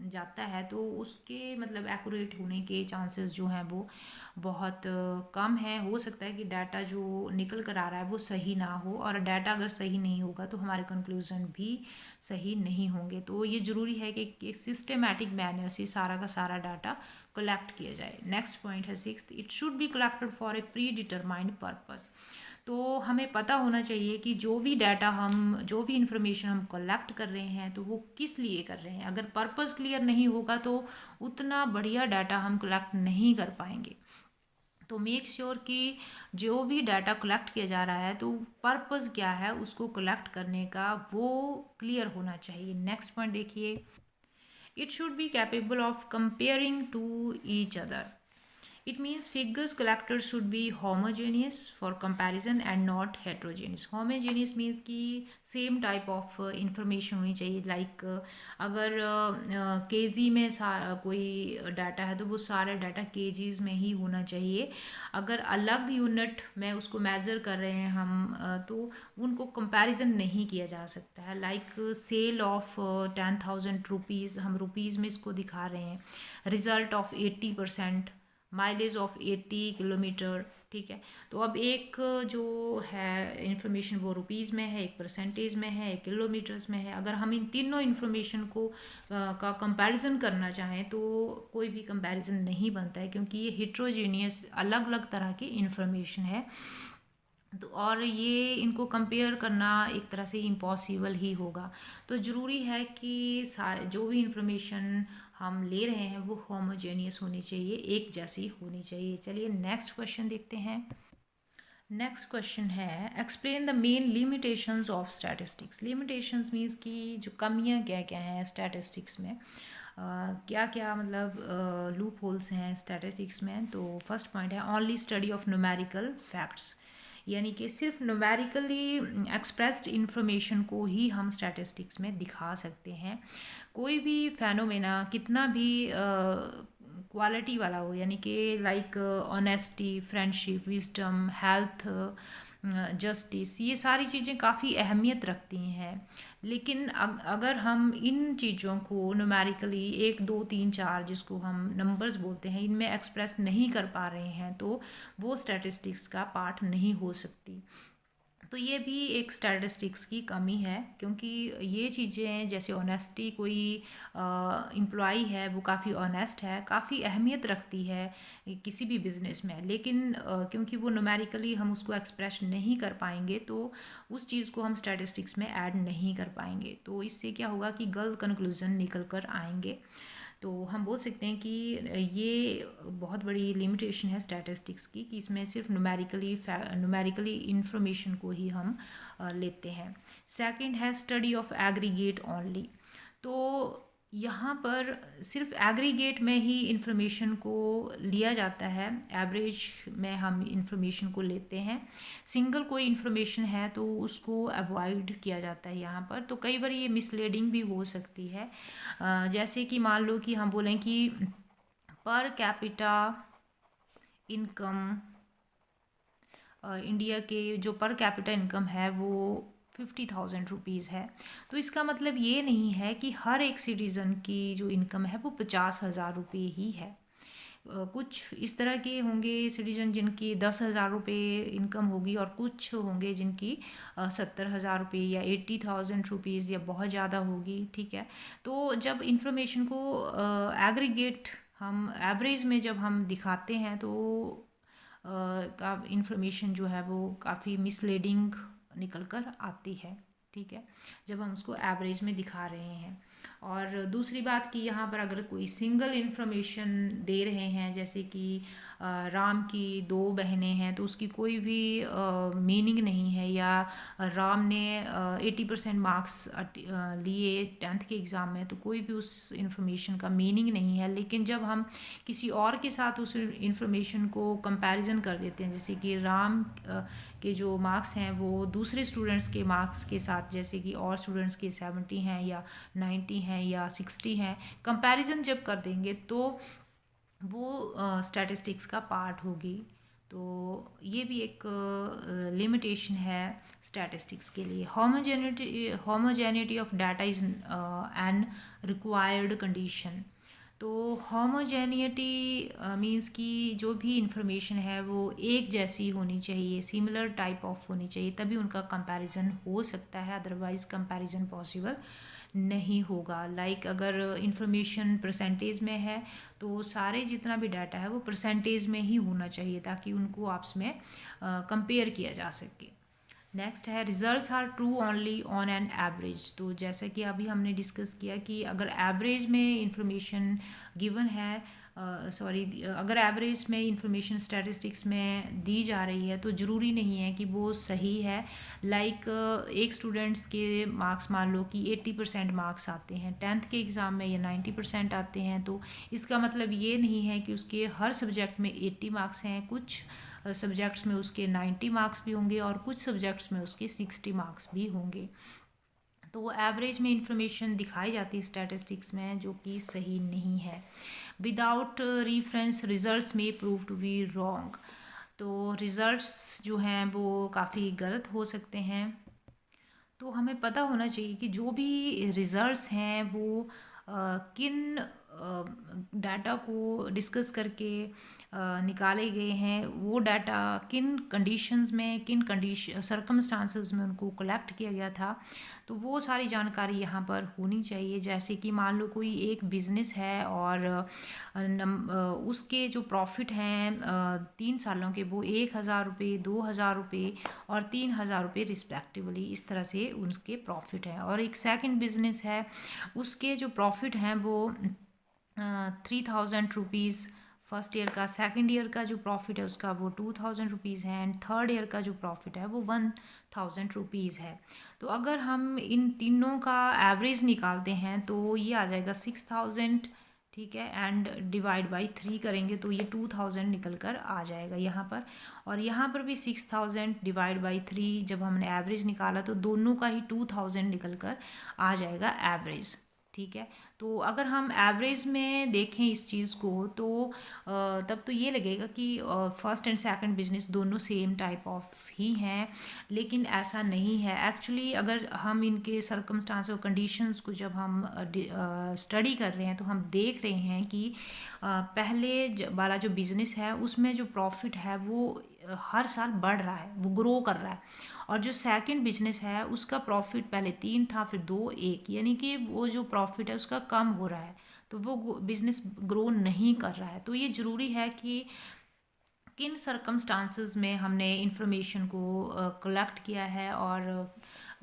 जाता है तो उसके मतलब एक्यूरेट होने के चांसेस जो हैं वो बहुत कम है। हो सकता है कि डाटा जो निकल कर आ रहा है वो सही ना हो, और डाटा अगर सही नहीं होगा तो हमारे कंक्लूजन भी सही नहीं होंगे। तो ये ज़रूरी है कि सिस्टमेटिक मैनर से सारा का सारा डाटा कलेक्ट किया जाए। नेक्स्ट पॉइंट है sixth, it should be collected for a pre determined purpose. तो हमें पता होना चाहिए कि जो भी इंफॉर्मेशन हम कलेक्ट कर रहे हैं तो वो किस लिए कर रहे हैं। अगर पर्पस क्लियर नहीं होगा तो उतना बढ़िया डाटा हम कलेक्ट नहीं कर पाएंगे। तो मेक श्योर कि जो भी डाटा कलेक्ट किया जा रहा है तो पर्पस क्या है उसको कलेक्ट करने का वो क्लियर होना चाहिए। नेक्स्ट पॉइंट देखिए, It should be capable of comparing to each other. It means figures collected should be homogeneous for comparison and not heterogeneous. Homogeneous means कि same type of information होनी चाहिए. Like अगर kg में कोई data है तो वो सारा डाटा kgs में ही होना चाहिए. अगर अलग यूनिट में उसको मेज़र कर रहे हैं हम तो उनको कंपैरिजन नहीं किया जा सकता है. लाइक सेल ऑफ 10,000 रुपीज़, हम रुपीज़ में इसको दिखा रहे हैं. Result of 80%, mileage of 80 kilometre. ठीक है, तो अब एक जो है इन्फॉर्मेशन वो रुपीज़ में है, एक परसेंटेज में है, एक किलोमीटर्स में है. अगर हम इन तीनों इन्फॉर्मेशन को का कंपैरिजन करना चाहें तो कोई भी कंपैरिजन नहीं बनता है, क्योंकि ये हिट्रोजीनियस अलग अलग तरह की इन्फॉर्मेशन है. तो और ये इनको कंपेयर करना एक तरह से इम्पॉसिबल ही होगा. तो ज़रूरी है कि जो भी इंफॉर्मेशन हम ले रहे हैं वो होमोजेनियस होनी चाहिए, एक जैसी होनी चाहिए. चलिए नेक्स्ट क्वेश्चन देखते हैं. नेक्स्ट क्वेश्चन है explain the main limitations of statistics. Limitations means कि जो कमियां क्या क्या हैं स्टैटिस्टिक्स में, क्या क्या मतलब लूप होल्स हैं स्टैटिस्टिक्स में. तो फर्स्ट पॉइंट है only study of numerical facts, यानी कि सिर्फ न्यूमेरिकली एक्सप्रेस्ड इंफॉर्मेशन को ही हम स्टैटिस्टिक्स में दिखा सकते हैं. कोई भी फेनोमेना कितना भी क्वालिटी वाला हो, यानी कि like honesty, friendship, wisdom, health, justice, ये सारी चीज़ें काफ़ी अहमियत रखती हैं. लेकिन अगर हम इन चीज़ों को न्यूमेरिकली 1 2 3 4 जिसको हम नंबर्स बोलते हैं इनमें एक्सप्रेस नहीं कर पा रहे हैं तो वो स्टैटिस्टिक्स का पार्ट नहीं हो सकती. तो ये भी एक स्टैटिस्टिक्स की कमी है, क्योंकि ये चीज़ें जैसे ऑनेस्टी, कोई एम्प्लॉई है वो काफ़ी ऑनेस्ट है, काफ़ी अहमियत रखती है किसी भी बिज़नेस में. लेकिन क्योंकि वो न्यूमेरिकली हम उसको एक्सप्रेस नहीं कर पाएंगे तो उस चीज़ को हम स्टैटिस्टिक्स में ऐड नहीं कर पाएंगे. तो इससे क्या होगा कि गलत कंक्लूज़न निकल कर आएंगे. तो हम बोल सकते हैं कि ये बहुत बड़ी लिमिटेशन है स्टैटिस्टिक्स की, कि इसमें सिर्फ न्यूमेरिकली इंफॉर्मेशन को ही हम लेते हैं. सेकंड है स्टडी ऑफ एग्रीगेट ओनली. तो यहाँ पर सिर्फ एग्रीगेट में ही इंफॉर्मेशन को लिया जाता है, एवरेज में हम इंफॉर्मेशन को लेते हैं. सिंगल कोई इंफॉर्मेशन है तो उसको अवॉइड किया जाता है यहाँ पर. तो कई बार ये मिसलीडिंग भी हो सकती है. जैसे कि मान लो कि हम बोलें कि पर कैपिटा इनकम, इंडिया के जो पर कैपिटा इनकम है वो 50,000 रुपीज़ है. तो इसका मतलब ये नहीं है कि हर एक सिटीज़न की जो इनकम है वो 50,000 रुपये ही है. कुछ इस तरह के होंगे सिटीजन जिनकी 10,000 रुपये इनकम होगी और कुछ होंगे जिनकी 70,000 रुपये या 80,000 रुपीज़ या बहुत ज़्यादा होगी. ठीक है, तो जब इंफॉर्मेशन को एग्रीगेट हम एवरेज में जब हम दिखाते हैं तो का इंफॉर्मेशन जो है वो काफ़ी मिसलीडिंग निकल कर आती है. ठीक है, जब हम उसको एवरेज में दिखा रहे हैं. और दूसरी बात कि यहाँ पर अगर कोई सिंगल इंफॉर्मेशन दे रहे हैं, जैसे कि राम की 2 बहनें हैं तो उसकी कोई भी मीनिंग नहीं है, या राम ने 80% मार्क्स लिए 10th के एग्ज़ाम में तो कोई भी उस इंफॉर्मेशन का मीनिंग नहीं है. लेकिन जब हम किसी और के साथ उस इंफॉर्मेशन को कंपैरिजन कर देते हैं, जैसे कि राम के जो मार्क्स हैं वो दूसरे स्टूडेंट्स के मार्क्स के साथ, जैसे कि और स्टूडेंट्स के 70 हैं या 90 हैं या 60 हैं, कंपैरिजन जब कर देंगे तो वो स्टैटिस्टिक्स का पार्ट होगी. तो ये भी एक लिमिटेशन है स्टैटिस्टिक्स के लिए. Homogeneity of data is an required condition. तो होमोजेनिटी मींस कि जो भी इंफॉर्मेशन है वो एक जैसी होनी चाहिए, सिमिलर टाइप ऑफ होनी चाहिए, तभी उनका कंपैरिजन हो सकता है. अदरवाइज़ कंपैरिजन पॉसिबल नहीं होगा. लाइक अगर इंफॉर्मेशन परसेंटेज में है तो सारे जितना भी डाटा है वो परसेंटेज में ही होना चाहिए ताकि उनको आपस में कंपेयर किया जा सके. नेक्स्ट है results are true only on an average. तो जैसा कि अभी हमने डिस्कस किया कि अगर एवरेज में इंफॉर्मेशन गिवन है सॉरी, अगर एवरेज में इंफॉर्मेशन स्टैटिस्टिक्स में दी जा रही है तो ज़रूरी नहीं है कि वो सही है। लाइक एक स्टूडेंट्स के मार्क्स मान लो कि 80% मार्क्स आते हैं 10th के एग्ज़ाम में, या 90% आते हैं, तो इसका मतलब ये नहीं है कि उसके हर सब्जेक्ट में 80 मार्क्स हैं। कुछ सब्जेक्ट्स में उसके 90 मार्क्स भी होंगे और कुछ सब्जेक्ट्स में उसके 60 मार्क्स भी होंगे। तो एवरेज में इंफॉर्मेशन दिखाई जाती है स्टैटिस्टिक्स में, जो कि सही नहीं है। विदाउट रेफरेंस रिजल्ट्स में प्रूव टू बी रॉन्ग। तो रिजल्ट्स जो हैं वो काफ़ी गलत हो सकते हैं। तो हमें पता होना चाहिए कि जो भी रिजल्ट्स हैं वो किन डाटा को डिस्कस करके निकाले गए हैं, वो डाटा किन कंडीशंस में, किन सर्कमस्टांसेस में उनको कलेक्ट किया गया था। तो वो सारी जानकारी यहाँ पर होनी चाहिए। जैसे कि मान लो कोई एक बिज़नेस है और उसके जो प्रॉफिट हैं 3 सालों के, वो 1,000 रुपये, 2,000 रुपये और 3,000 रुपये रिस्पेक्टिवली, इस तरह से उसके प्रॉफिट हैं। और एक सेकंड बिजनेस है, उसके जो प्रॉफिट हैं वो 3,000 रुपीज़ फर्स्ट ईयर का, सेकंड ईयर का जो प्रॉफिट है उसका वो 2,000 रुपीज़ है, एंड थर्ड ईयर का जो प्रॉफिट है वो 1,000 रुपीज़ है। तो अगर हम इन तीनों का एवरेज निकालते हैं तो ये आ जाएगा 6,000, ठीक है, एंड डिवाइड बाई 3 करेंगे तो ये 2,000 निकल कर आ जाएगा यहाँ पर। और यहाँ पर भी 6,000 डिवाइड बाई 3 जब हमने एवरेज निकाला तो दोनों का ही 2,000 निकल कर आ जाएगा एवरेज, ठीक है। तो अगर हम एवरेज में देखें इस चीज़ को तो तब तो ये लगेगा कि फर्स्ट एंड सेकंड बिजनेस दोनों सेम टाइप ऑफ ही हैं, लेकिन ऐसा नहीं है। एक्चुअली अगर हम इनके सर्कमस्टांस और कंडीशंस को जब हम स्टडी कर रहे हैं तो हम देख रहे हैं कि पहले वाला जो बिज़नेस है उसमें जो प्रॉफिट है वो हर साल बढ़ रहा है, वो ग्रो कर रहा है। और जो सेकंड बिजनेस है उसका प्रॉफिट पहले 3 था, फिर 2, 1, यानी कि वो जो प्रॉफिट है उसका कम हो रहा है, तो वो बिजनेस ग्रो नहीं कर रहा है। तो ये ज़रूरी है कि किन सर्कमस्टांसेस में हमने इंफॉर्मेशन को कलेक्ट किया है और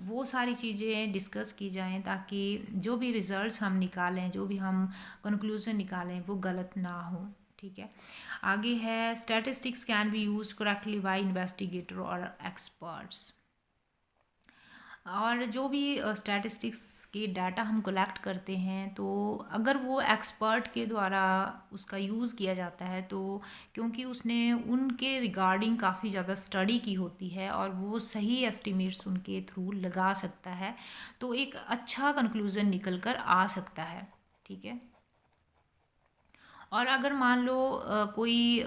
वो सारी चीज़ें डिस्कस की जाएं, ताकि जो भी रिज़ल्ट्स हम निकालें, जो भी हम कंक्लूजन निकालें, वो गलत ना हो, ठीक है। आगे है statistics can be use correctly by investigator और एक्सपर्ट्स। और जो भी स्टैटिस्टिक्स के डाटा हम कलेक्ट करते हैं तो अगर वो एक्सपर्ट के द्वारा उसका यूज़ किया जाता है, तो क्योंकि उसने उनके रिगार्डिंग काफ़ी ज़्यादा स्टडी की होती है और वो सही एस्टिमेट्स उनके थ्रू लगा सकता है, तो एक अच्छा कंक्लूज़न निकल कर आ सकता है, ठीक है। और अगर मान लो कोई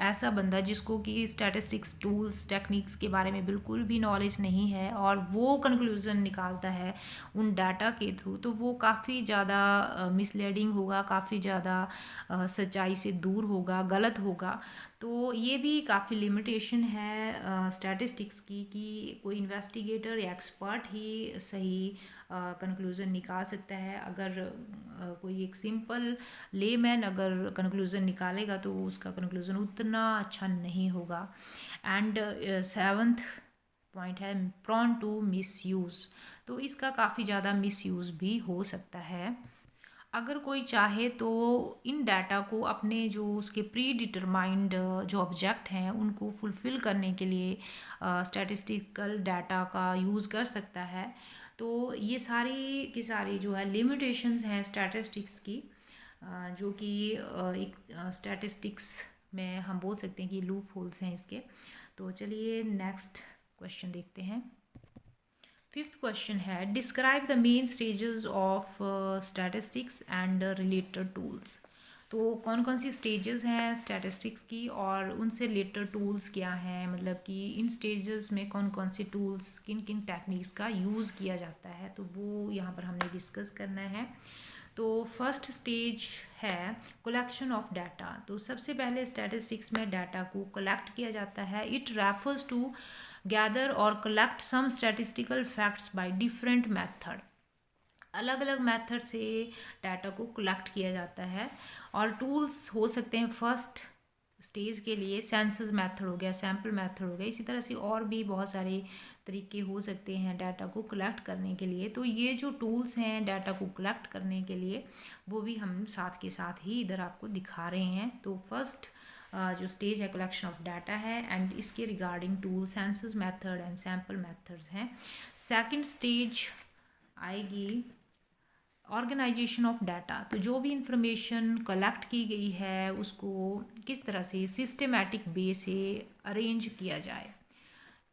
ऐसा बंदा जिसको कि स्टैटिस्टिक्स टूल्स टेक्निक्स के बारे में बिल्कुल भी नॉलेज नहीं है और वो कंक्लूज़न निकालता है उन डाटा के थ्रू, तो वो काफ़ी ज़्यादा मिसलीडिंग होगा, काफ़ी ज़्यादा सच्चाई से दूर होगा, गलत होगा। तो ये भी काफ़ी लिमिटेशन है स्टैटिस्टिक्स की कि कोई इन्वेस्टिगेटर या एक्सपर्ट ही सही कंक्लूज़न निकाल सकता है। अगर कोई एक सिंपल लेमैन अगर कंक्लूज़न निकालेगा तो उसका कंक्लूज़न उतना अच्छा नहीं होगा। एंड 7th पॉइंट है प्रॉन टू मिसयूज़। तो इसका काफ़ी ज़्यादा मिसयूज़ भी हो सकता है। अगर कोई चाहे तो इन डाटा को अपने जो उसके प्री डिटरमाइंड जो ऑब्जेक्ट हैं उनको फुलफ़िल करने के लिए स्टैटिस्टिकल डाटा का यूज़ कर सकता है। तो ये सारी की सारी जो है लिमिटेशंस हैं स्टैटिस्टिक्स की, जो कि एक स्टैटिस्टिक्स में हम बोल सकते हैं कि लूप होल्स हैं इसके। तो चलिए नेक्स्ट क्वेश्चन देखते हैं। 5th क्वेश्चन है describe the main stages of statistics and related tools. तो कौन कौन सी स्टेजेस हैं स्टैटिस्टिक्स की और उनसे रिलेटेड टूल्स क्या हैं, मतलब कि इन स्टेजेस में कौन कौन सी टूल्स, किन किन टेक्निक्स का यूज़ किया जाता है, तो वो यहाँ पर हमने डिस्कस करना है। तो फर्स्ट स्टेज है कलेक्शन ऑफ डाटा। तो सबसे पहले स्टैटिस्टिक्स में डाटा को कलेक्ट किया जाता है। इट रेफर्स टू गैदर और collect some statistical facts by different method. अलग अलग मेथड से डाटा को कलेक्ट किया जाता है और टूल्स हो सकते हैं। फर्स्ट स्टेज के लिए सेंसस मेथड हो गया, सैम्पल मेथड हो गया, इसी तरह से और भी बहुत सारे तरीके हो सकते हैं डाटा को कलेक्ट करने के लिए। तो ये जो टूल्स हैं डाटा को कलेक्ट करने के लिए वो भी हम साथ के साथ ही इधर आपको दिखा रहे हैं। तो फर्स्ट जो स्टेज है कलेक्शन ऑफ डाटा है एंड इसके regarding tool census method and sample methods हैं। सेकंड स्टेज आएगी ऑर्गेनाइजेशन ऑफ डाटा। तो जो भी इंफॉर्मेशन कलेक्ट की गई है उसको किस तरह से सिस्टमेटिक वे से अरेंज किया जाए,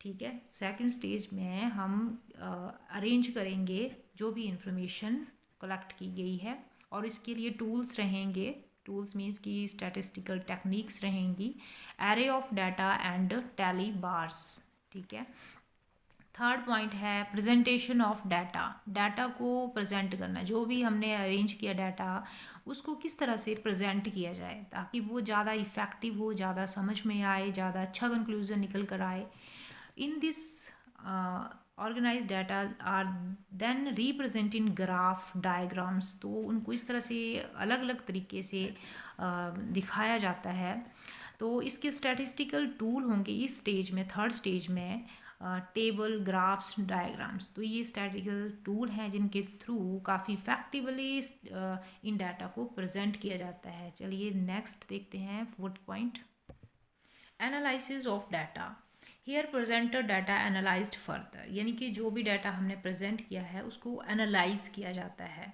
ठीक है। सेकंड स्टेज में हम अरेंज करेंगे जो भी इंफॉर्मेशन कलेक्ट की गई है और इसके लिए टूल्स रहेंगे। टूल्स मीन्स कि स्टैटिस्टिकल टेक्निक्स रहेंगी, array of data and tally bars, ठीक है। थर्ड पॉइंट है प्रेजेंटेशन ऑफ डाटा। डाटा को प्रेजेंट करना, जो भी हमने अरेंज किया डाटा उसको किस तरह से प्रेजेंट किया जाए ताकि वो ज़्यादा इफ़ेक्टिव हो, ज़्यादा समझ में आए, ज़्यादा अच्छा कंक्लूजन निकल कर आए। In this organise data are then represent in graph diagrams. तो उनको इस तरह से अलग अलग तरीके से दिखाया जाता है। तो इसके स्टैटिस्टिकल टूल होंगे इस स्टेज में, थर्ड स्टेज में टेबल, ग्राफ्स, डायग्राम्स। तो ये स्टैटिस्टिकल टूल हैं जिनके थ्रू काफ़ी इफेक्टिवली इन डाटा को प्रेजेंट किया जाता है। चलिए नेक्स्ट देखते हैं fourth point, analysis of data. Here presented data analysed further, यानी कि जो भी डाटा हमने प्रेजेंट किया है उसको एनालाइज किया जाता है,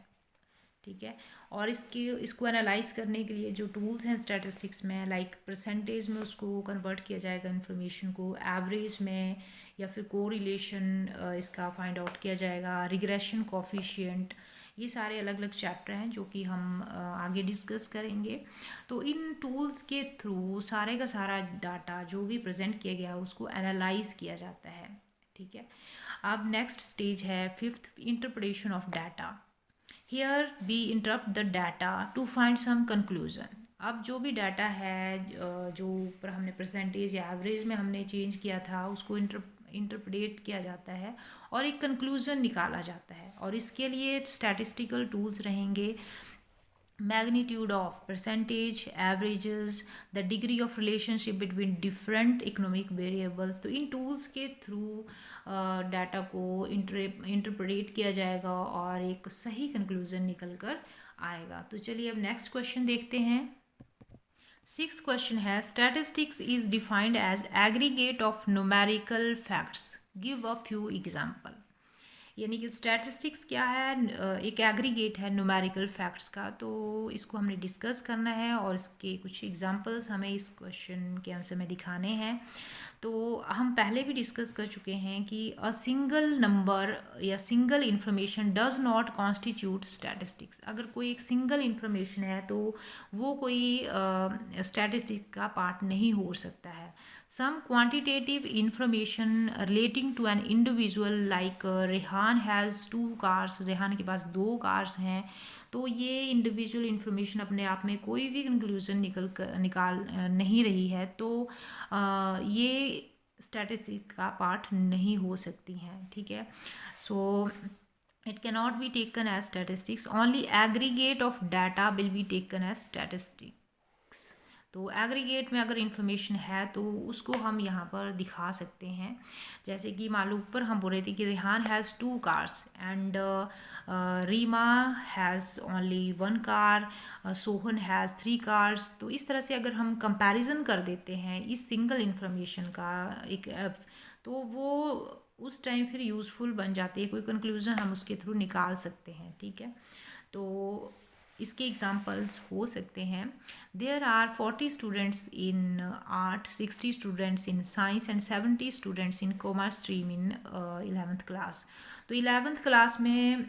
ठीक है। और इसको एनालाइज करने के लिए जो टूल्स हैं स्टैटिस्टिक्स में, लाइक परसेंटेज में उसको कन्वर्ट किया जाएगा इन्फॉर्मेशन को, एवरेज में, या फिर कोरिलेशन इसका फाइंड आउट किया जाएगा, रिग्रेशन कोफिशिएंट। ये सारे अलग अलग चैप्टर हैं जो कि हम आगे डिस्कस करेंगे। तो इन टूल्स के थ्रू सारे का सारा डाटा जो भी प्रेजेंट किया गया है उसको एनालाइज किया जाता है, ठीक है। अब नेक्स्ट स्टेज है fifth, interpretation of data. Here we interpret the data to find some conclusion. अब जो भी डाटा है जो ऊपर हमने परसेंटेज या एवरेज में हमने चेंज किया था उसको इंटरप्रेट किया जाता है और एक कंक्लूजन निकाला जाता है। और इसके लिए स्टैटिस्टिकल टूल्स रहेंगे, magnitude of percentage, averages, the degree of relationship between different economic variables. तो इन टूल्स के थ्रू डाटा को इंटरप्रेट किया जाएगा और एक सही कंक्लूजन निकल कर आएगा। तो चलिए अब नेक्स्ट क्वेश्चन देखते हैं। सिक्स्थ क्वेश्चन है statistics is defined as aggregate of numerical facts, give a few example. यानी कि स्टैटिस्टिक्स क्या है, एक एग्रीगेट है न्यूमेरिकल फैक्ट्स का। तो इसको हमने डिस्कस करना है और इसके कुछ एग्जांपल्स हमें इस क्वेश्चन के आंसर में दिखाने हैं। तो हम पहले भी डिस्कस कर चुके हैं कि अ सिंगल नंबर या single information does not constitute statistics. अगर कोई एक सिंगल इन्फॉर्मेशन है तो वो कोई स्टैटिस्टिक्स का पार्ट नहीं हो सकता है। Some quantitative information relating to an individual like Rehan has 2 cars, Rehan के पास 2 cars हैं। तो ये इंडिविजुअल इंफॉर्मेशन अपने आप में कोई भी कंक्लूजन निकाल नहीं रही है, तो ये स्टैटिस्टिक का पार्ट नहीं हो सकती हैं, ठीक है। सो it cannot be taken as statistics, only aggregate of data will be taken as statistics। तो एग्रीगेट में अगर इंफॉर्मेशन है तो उसको हम यहाँ पर दिखा सकते हैं। जैसे कि मान लो ऊपर हम बोल रहे थे कि Rehan has 2 cars and Reema has only 1 car, Sohan has 3 cars. तो इस तरह से अगर हम कंपैरिजन कर देते हैं इस सिंगल इंफॉर्मेशन का एक तो वो उस टाइम फिर यूज़फुल बन जाती है, कोई कंक्लूजन हम उसके थ्रू निकाल सकते हैं, ठीक है। तो इसके एग्जांपल्स हो सकते हैं, there are 40 students in art, 60 students in science and 70 students in commerce stream in 11th class. तो 11th क्लास में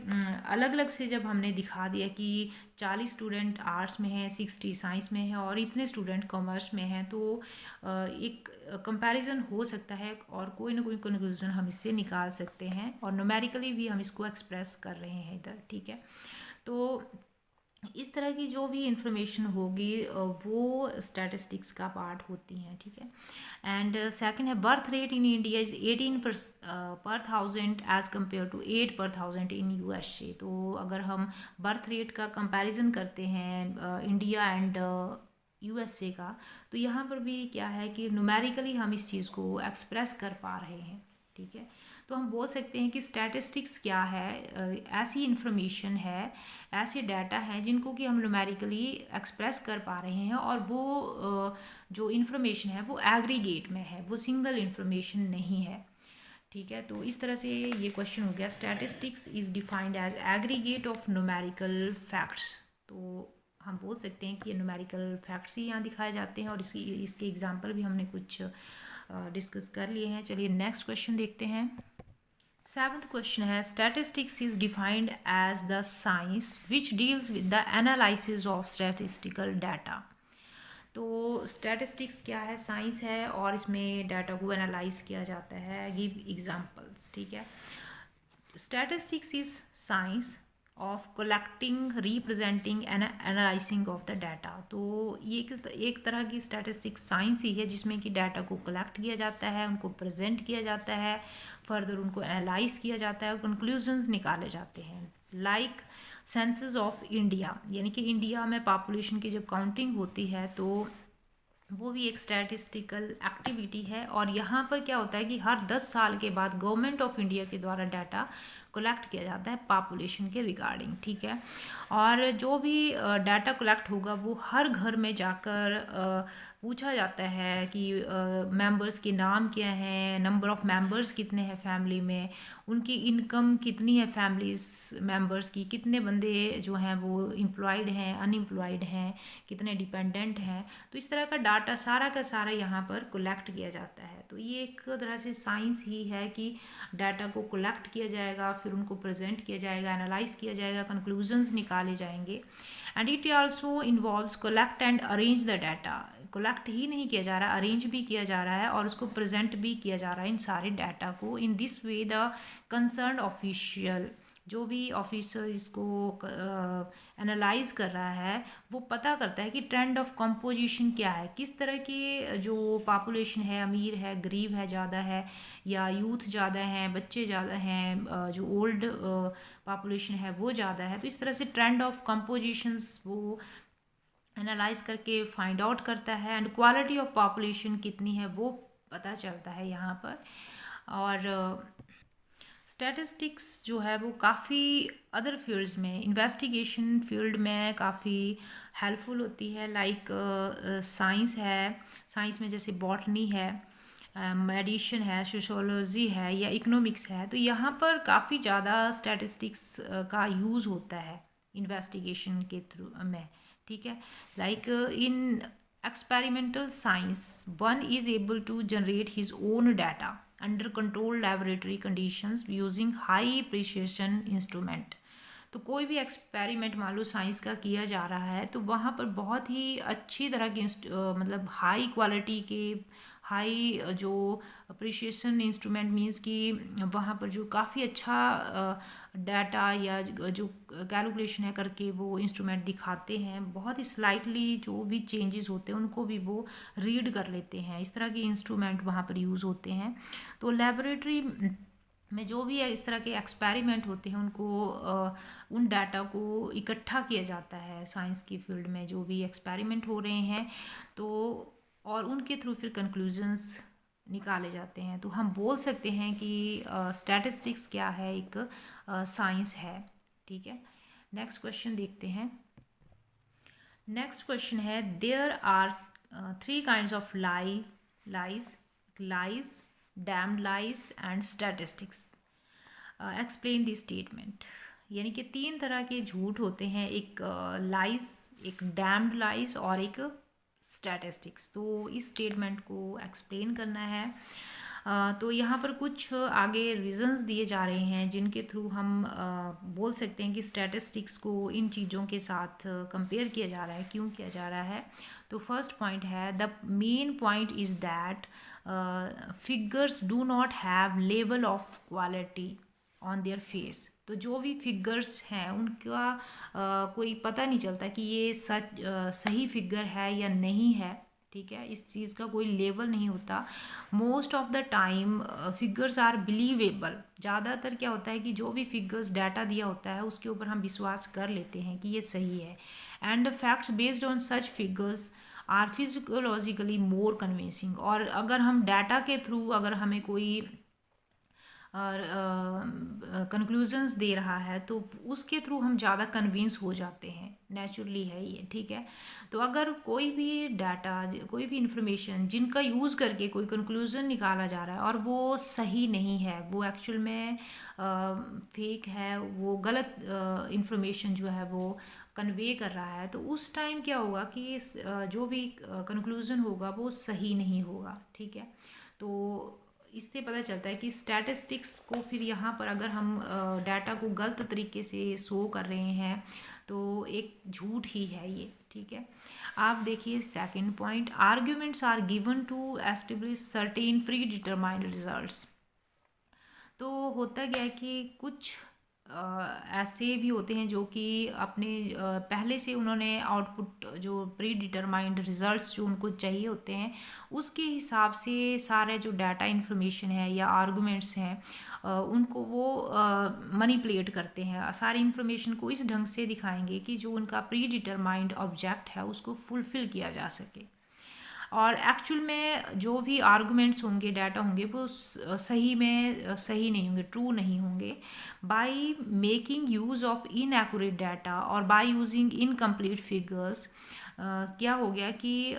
अलग अलग से जब हमने दिखा दिया कि 40 स्टूडेंट आर्ट्स में हैं, 60 साइंस में हैं और इतने स्टूडेंट कॉमर्स में हैं, तो एक कंपैरिजन हो सकता है और कोई ना कोई कंक्लूजन हम इससे निकाल सकते हैं और न्यूमेरिकली भी हम इसको एक्सप्रेस कर रहे हैं इधर, ठीक है। तो इस तरह की जो भी इंफॉर्मेशन होगी वो स्टैटिस्टिक्स का पार्ट होती हैं, ठीक है। एंड सेकंड है birth rate in India is 18 पर 1000 एज़ कम्पेयर टू 8 पर 1000 इन USA। तो अगर हम बर्थ रेट का कंपैरिजन करते हैं इंडिया एंड यूएसए का, तो यहाँ पर भी क्या है कि न्यूमेरिकली हम इस चीज़ को एक्सप्रेस कर पा रहे हैं, ठीक है। तो हम बोल सकते हैं कि स्टैटिस्टिक्स क्या है, ऐसी इंफॉर्मेशन है, ऐसे डाटा हैं जिनको कि हम न्यूमेरिकली एक्सप्रेस कर पा रहे हैं, और वो जो इंफॉर्मेशन है वो एग्रीगेट में है, वो सिंगल इंफॉर्मेशन नहीं है, ठीक है। तो इस तरह से ये क्वेश्चन हो गया, statistics is defined as aggregate of numerical facts. तो हम बोल सकते हैं कि न्यूमेरिकल फैक्ट्स ही यहाँ दिखाए जाते हैं, और इसके एग्जांपल भी हमने कुछ डिस्कस कर लिए हैं। चलिए नेक्स्ट क्वेश्चन देखते हैं। 7th क्वेश्चन है, statistics is defined as the science which deals with the analysis of statistical data. तो स्टैटिस्टिक्स क्या है, साइंस है, और इसमें डाटा को एनालाइज किया जाता है। गिव एग्जांपल्स, ठीक है। Statistics is science of collecting, representing and analysing of the data. तो ये एक तरह की स्टैटिस्टिक्स साइंस ही है जिसमें कि डाटा को कलेक्ट किया जाता है, उनको प्रेजेंट किया जाता है, फर्दर उनको एनालाइज किया जाता है, कंक्लूजन्स निकाले जाते हैं। लाइक सेंसस ऑफ इंडिया, यानी कि इंडिया में पॉपुलेशन की जब काउंटिंग होती है तो वो भी एक स्टैटिस्टिकल एक्टिविटी है, और यहाँ पर क्या होता है कि हर 10 साल के बाद गवर्नमेंट ऑफ इंडिया के द्वारा डाटा कलेक्ट किया जाता है पॉपुलेशन के रिगार्डिंग, ठीक है। और जो भी डाटा कलेक्ट होगा वो हर घर में जाकर पूछा जाता है कि मेंबर्स के नाम क्या हैं, नंबर ऑफ़ मेंबर्स कितने हैं फैमिली में, उनकी इनकम कितनी है फैमिलीज मेंबर्स की, कितने बंदे जो हैं वो एम्प्लॉयड हैं, अनएम्प्लॉयड हैं, कितने डिपेंडेंट हैं। तो इस तरह का डाटा सारा का सारा यहाँ पर कलेक्ट किया जाता है। तो ये एक तरह से साइंस ही है कि डाटा को कलेक्ट किया जाएगा, फिर उनको प्रेजेंट किया जाएगा, एनालाइज किया जाएगा, कंक्लूजन्स निकाले जाएंगे। And it also involves collect and arrange the data. Collect ही नहीं किया जा रहा, अरेंज भी किया जा रहा है और उसको प्रेजेंट भी किया जा रहा है इन सारे डाटा को। In this way the concern official, जो भी ऑफिसर इसको एनालाइज कर रहा है वो पता करता है कि ट्रेंड ऑफ कंपोजिशन क्या है, किस तरह की जो पॉपुलेशन है, अमीर है, गरीब है, ज़्यादा है, या यूथ ज़्यादा हैं, बच्चे ज़्यादा हैं, जो ओल्ड पॉपुलेशन है वो ज़्यादा है। तो इस तरह से ट्रेंड ऑफ कंपोजिशंस वो एनालाइज करके फाइंड आउट करता है, एंड क्वालिटी ऑफ पॉपुलेशन कितनी है वो पता चलता है यहाँ पर। और स्टैटिस्टिक्स जो है वो काफ़ी अदर फील्ड्स में, इन्वेस्टिगेशन फील्ड में काफ़ी हेल्पफुल होती है। लाइक साइंस है, साइंस में जैसे बॉटनी है, मेडिसिन है, सोशोलॉजी है, या इकोनॉमिक्स है, तो यहाँ पर काफ़ी ज़्यादा स्टैटिस्टिक्स का यूज़ होता है इन्वेस्टिगेशन के थ्रू में, ठीक है। Like in experimental science one is able to generate his own data under control laboratory conditions using high precision instrument. तो कोई भी एक्सपेरिमेंट मान लो साइंस का किया जा रहा है तो वहाँ पर बहुत ही अच्छी तरह के मतलब हाई क्वालिटी के, हाई जो प्रिसिशन इंस्ट्रूमेंट मीन्स कि वहाँ पर जो काफ़ी अच्छा डाटा या जो कैलकुलेशन है करके वो इंस्ट्रूमेंट दिखाते हैं, बहुत ही स्लाइटली जो भी चेंजेस होते हैं उनको भी वो रीड कर लेते हैं। इस तरह के इंस्ट्रूमेंट वहाँ पर यूज़ होते हैं। तो लेबोरेटरी में जो भी इस तरह के एक्सपेरिमेंट होते हैं उनको उन डाटा को इकट्ठा किया जाता है साइंस की फील्ड में, जो भी एक्सपेरिमेंट हो रहे हैं तो, और उनके थ्रू फिर कंक्लूजन्स निकाले जाते हैं। तो हम बोल सकते हैं कि स्टैटिस्टिक्स क्या है, एक साइंस है, ठीक है। नेक्स्ट क्वेश्चन देखते हैं। नेक्स्ट क्वेश्चन है, there are 3 kinds of lies, damned lies and statistics. Explain this statement. यानी कि 3 तरह के झूठ होते हैं, एक लाइज, एक डैम्ड लाइज और एक स्टैटिस्टिक्स। तो इस स्टेटमेंट को एक्सप्लेन करना है। तो यहाँ पर कुछ आगे रीजंस दिए जा रहे हैं जिनके थ्रू हम बोल सकते हैं कि स्टैटिस्टिक्स को इन चीज़ों के साथ कंपेयर किया जा रहा है, क्यों किया जा रहा है। तो फर्स्ट पॉइंट है, the main point is that figures do not have level of quality on their face. तो जो भी फिगर्स हैं उनका कोई पता नहीं चलता कि ये सही फिगर है या नहीं है, ठीक है। इस चीज़ का कोई लेवल नहीं होता। Most of the time figures are believable. ज़्यादातर क्या होता है कि जो भी फिगर्स डाटा दिया होता है उसके ऊपर हम विश्वास कर लेते हैं कि ये सही है। And the facts based on such figures are physiologically more convincing. और अगर हम डाटा के थ्रू अगर हमें कोई और कंक्लूजन्स दे रहा है तो उसके थ्रू हम ज़्यादा कन्विंस हो जाते हैं, नेचुरली है ये, ठीक है। तो अगर कोई भी डाटा, कोई भी इंफॉर्मेशन जिनका यूज़ करके कोई कंक्लूज़न निकाला जा रहा है और वो सही नहीं है, वो एक्चुअल में फेक है, वो गलत इंफॉर्मेशन जो है वो कन्वे कर रहा है, तो उस टाइम क्या होगा कि जो भी कंक्लूज़न होगा वो सही नहीं होगा, ठीक है। तो इससे पता चलता है कि स्टैटिस्टिक्स को फिर यहाँ पर अगर हम डाटा को गलत तरीके से शो कर रहे हैं तो एक झूठ ही है ये, ठीक है। आप देखिए second point, arguments are given to establish certain predetermined results. तो होता क्या है कि कुछ ऐसे भी होते हैं जो कि अपने पहले से उन्होंने आउटपुट जो प्री डिटरमाइंड रिजल्ट्स जो उनको चाहिए होते हैं उसके हिसाब से सारे जो डाटा इन्फॉर्मेशन है या आर्गुमेंट्स हैं उनको वो मैनिपुलेट करते हैं, सारी इन्फॉर्मेशन को इस ढंग से दिखाएंगे कि जो उनका प्री डिटरमाइंड ऑब्जेक्ट है उसको फुलफ़िल किया जा सके। और एक्चुअल में जो भी आर्गुमेंट्स होंगे, डाटा होंगे, वो सही में सही नहीं होंगे, ट्रू नहीं होंगे। By making use of inaccurate data और बाय यूजिंग इनकम्प्लीट फिगर्स क्या हो गया कि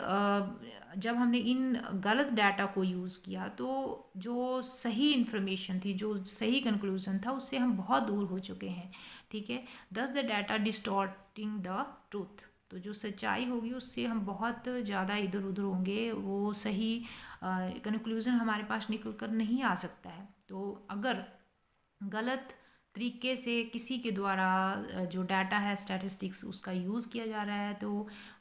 जब हमने इन गलत डाटा को यूज़ किया तो जो सही इन्फॉर्मेशन थी, जो सही कंक्लूजन था, उससे हम बहुत दूर हो चुके हैं, ठीक है। दस the data distorting the truth, तो जो सच्चाई होगी उससे हम बहुत ज़्यादा इधर उधर होंगे, वो सही कंक्लूज़न हमारे पास निकल कर नहीं आ सकता है। तो अगर गलत तरीके से किसी के द्वारा जो डाटा है स्टैटिस्टिक्स उसका यूज़ किया जा रहा है तो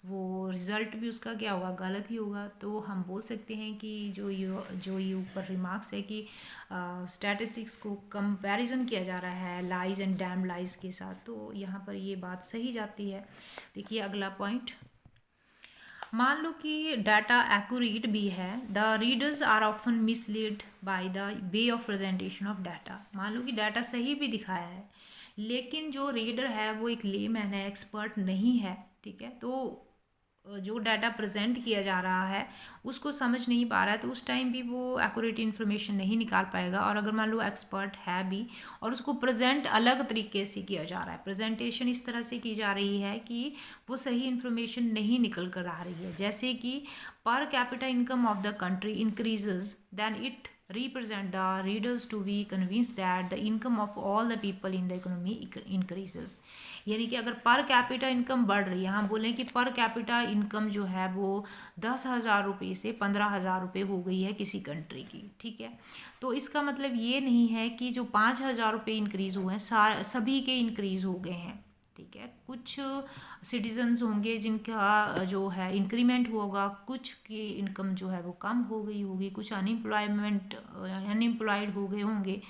वो रिज़ल्ट भी उसका क्या होगा, गलत ही होगा। तो हम बोल सकते हैं कि जो ये ऊपर रिमार्क्स है कि स्टैटिस्टिक्स को कंपैरिजन किया जा रहा है लाइज एंड डैम लाइज के साथ, तो यहाँ पर ये बात सही जाती है। देखिए अगला पॉइंट, मान लो कि डाटा एक्यूरेट भी है, the readers are often mislead by the way of presentation of data. मान लो कि डाटा सही भी दिखाया है लेकिन जो रीडर है वो एक लेमैन है, एक्सपर्ट नहीं है, ठीक है। तो जो डाटा प्रेजेंट किया जा रहा है उसको समझ नहीं पा रहा है, तो उस टाइम भी वो एक्यूरेट इन्फॉर्मेशन नहीं निकाल पाएगा। और अगर मान लो एक्सपर्ट है भी और उसको प्रेजेंट अलग तरीके से किया जा रहा है, प्रेजेंटेशन इस तरह से की जा रही है कि वो सही इन्फॉर्मेशन नहीं निकल कर आ रही है, जैसे कि per capita income of the country increases then it represent the readers to be convinced that the income of all the people in the economy increases। यानी कि अगर पर कैपिटा इनकम बढ़ रही है, हम बोलें कि पर कैपिटा इनकम जो है वो 10,000 रुपये से 15,000 रुपये हो गई है किसी कंट्री की, ठीक है। तो इसका मतलब ये नहीं है कि जो 5,000 रुपये इंक्रीज़ हुए हैं सभी के इंक्रीज़ हो गए हैं, ठीक है। कुछ सिटीजन्स होंगे जिनका जो है इंक्रीमेंट होगा, कुछ की इनकम जो है वो कम हो गई होगी, कुछ अनएम्प्लॉयड हो गए होंगे।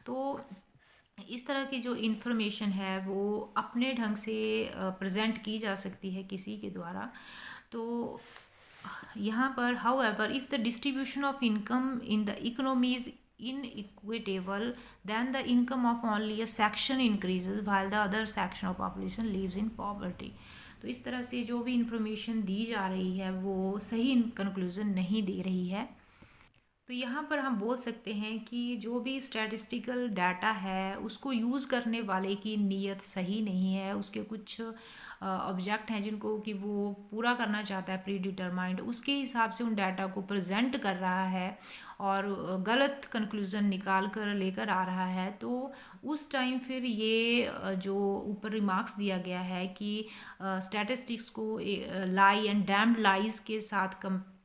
तो इस तरह की जो इन्फॉर्मेशन है वो अपने ढंग से प्रेजेंट की जा सकती है किसी के द्वारा। तो यहाँ पर however if the distribution of income in the economy is inequitable then the income of only a section increases while the other section of population lives in poverty। तो इस तरह से जो भी इंफॉर्मेशन दी जा रही है वो सही कंक्लूजन नहीं दे रही है। तो यहाँ पर हम बोल सकते हैं कि जो भी स्टैटिस्टिकल डाटा है उसको यूज़ करने वाले की नीयत सही नहीं है, उसके कुछ ऑब्जेक्ट हैं जिनको कि वो पूरा करना चाहता है प्री डिटरमाइंड, उसके हिसाब से उन डाटा को प्रेजेंट कर रहा है और गलत कंक्लूज़न निकाल कर लेकर आ रहा है। तो उस टाइम फिर ये जो ऊपर रिमार्क्स दिया गया है कि स्टैटिस्टिक्स को लाई एंड डैम्ड लाइज के साथ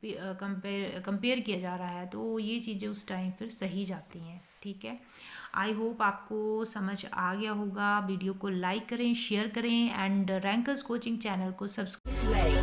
कंपेयर किया जा रहा है, तो ये चीज़ें उस टाइम फिर सही जाती हैं, ठीक है। आई होप आपको समझ आ गया होगा। वीडियो को लाइक करें, शेयर करें एंड रैंकर्स कोचिंग चैनल को सब्सक्राइब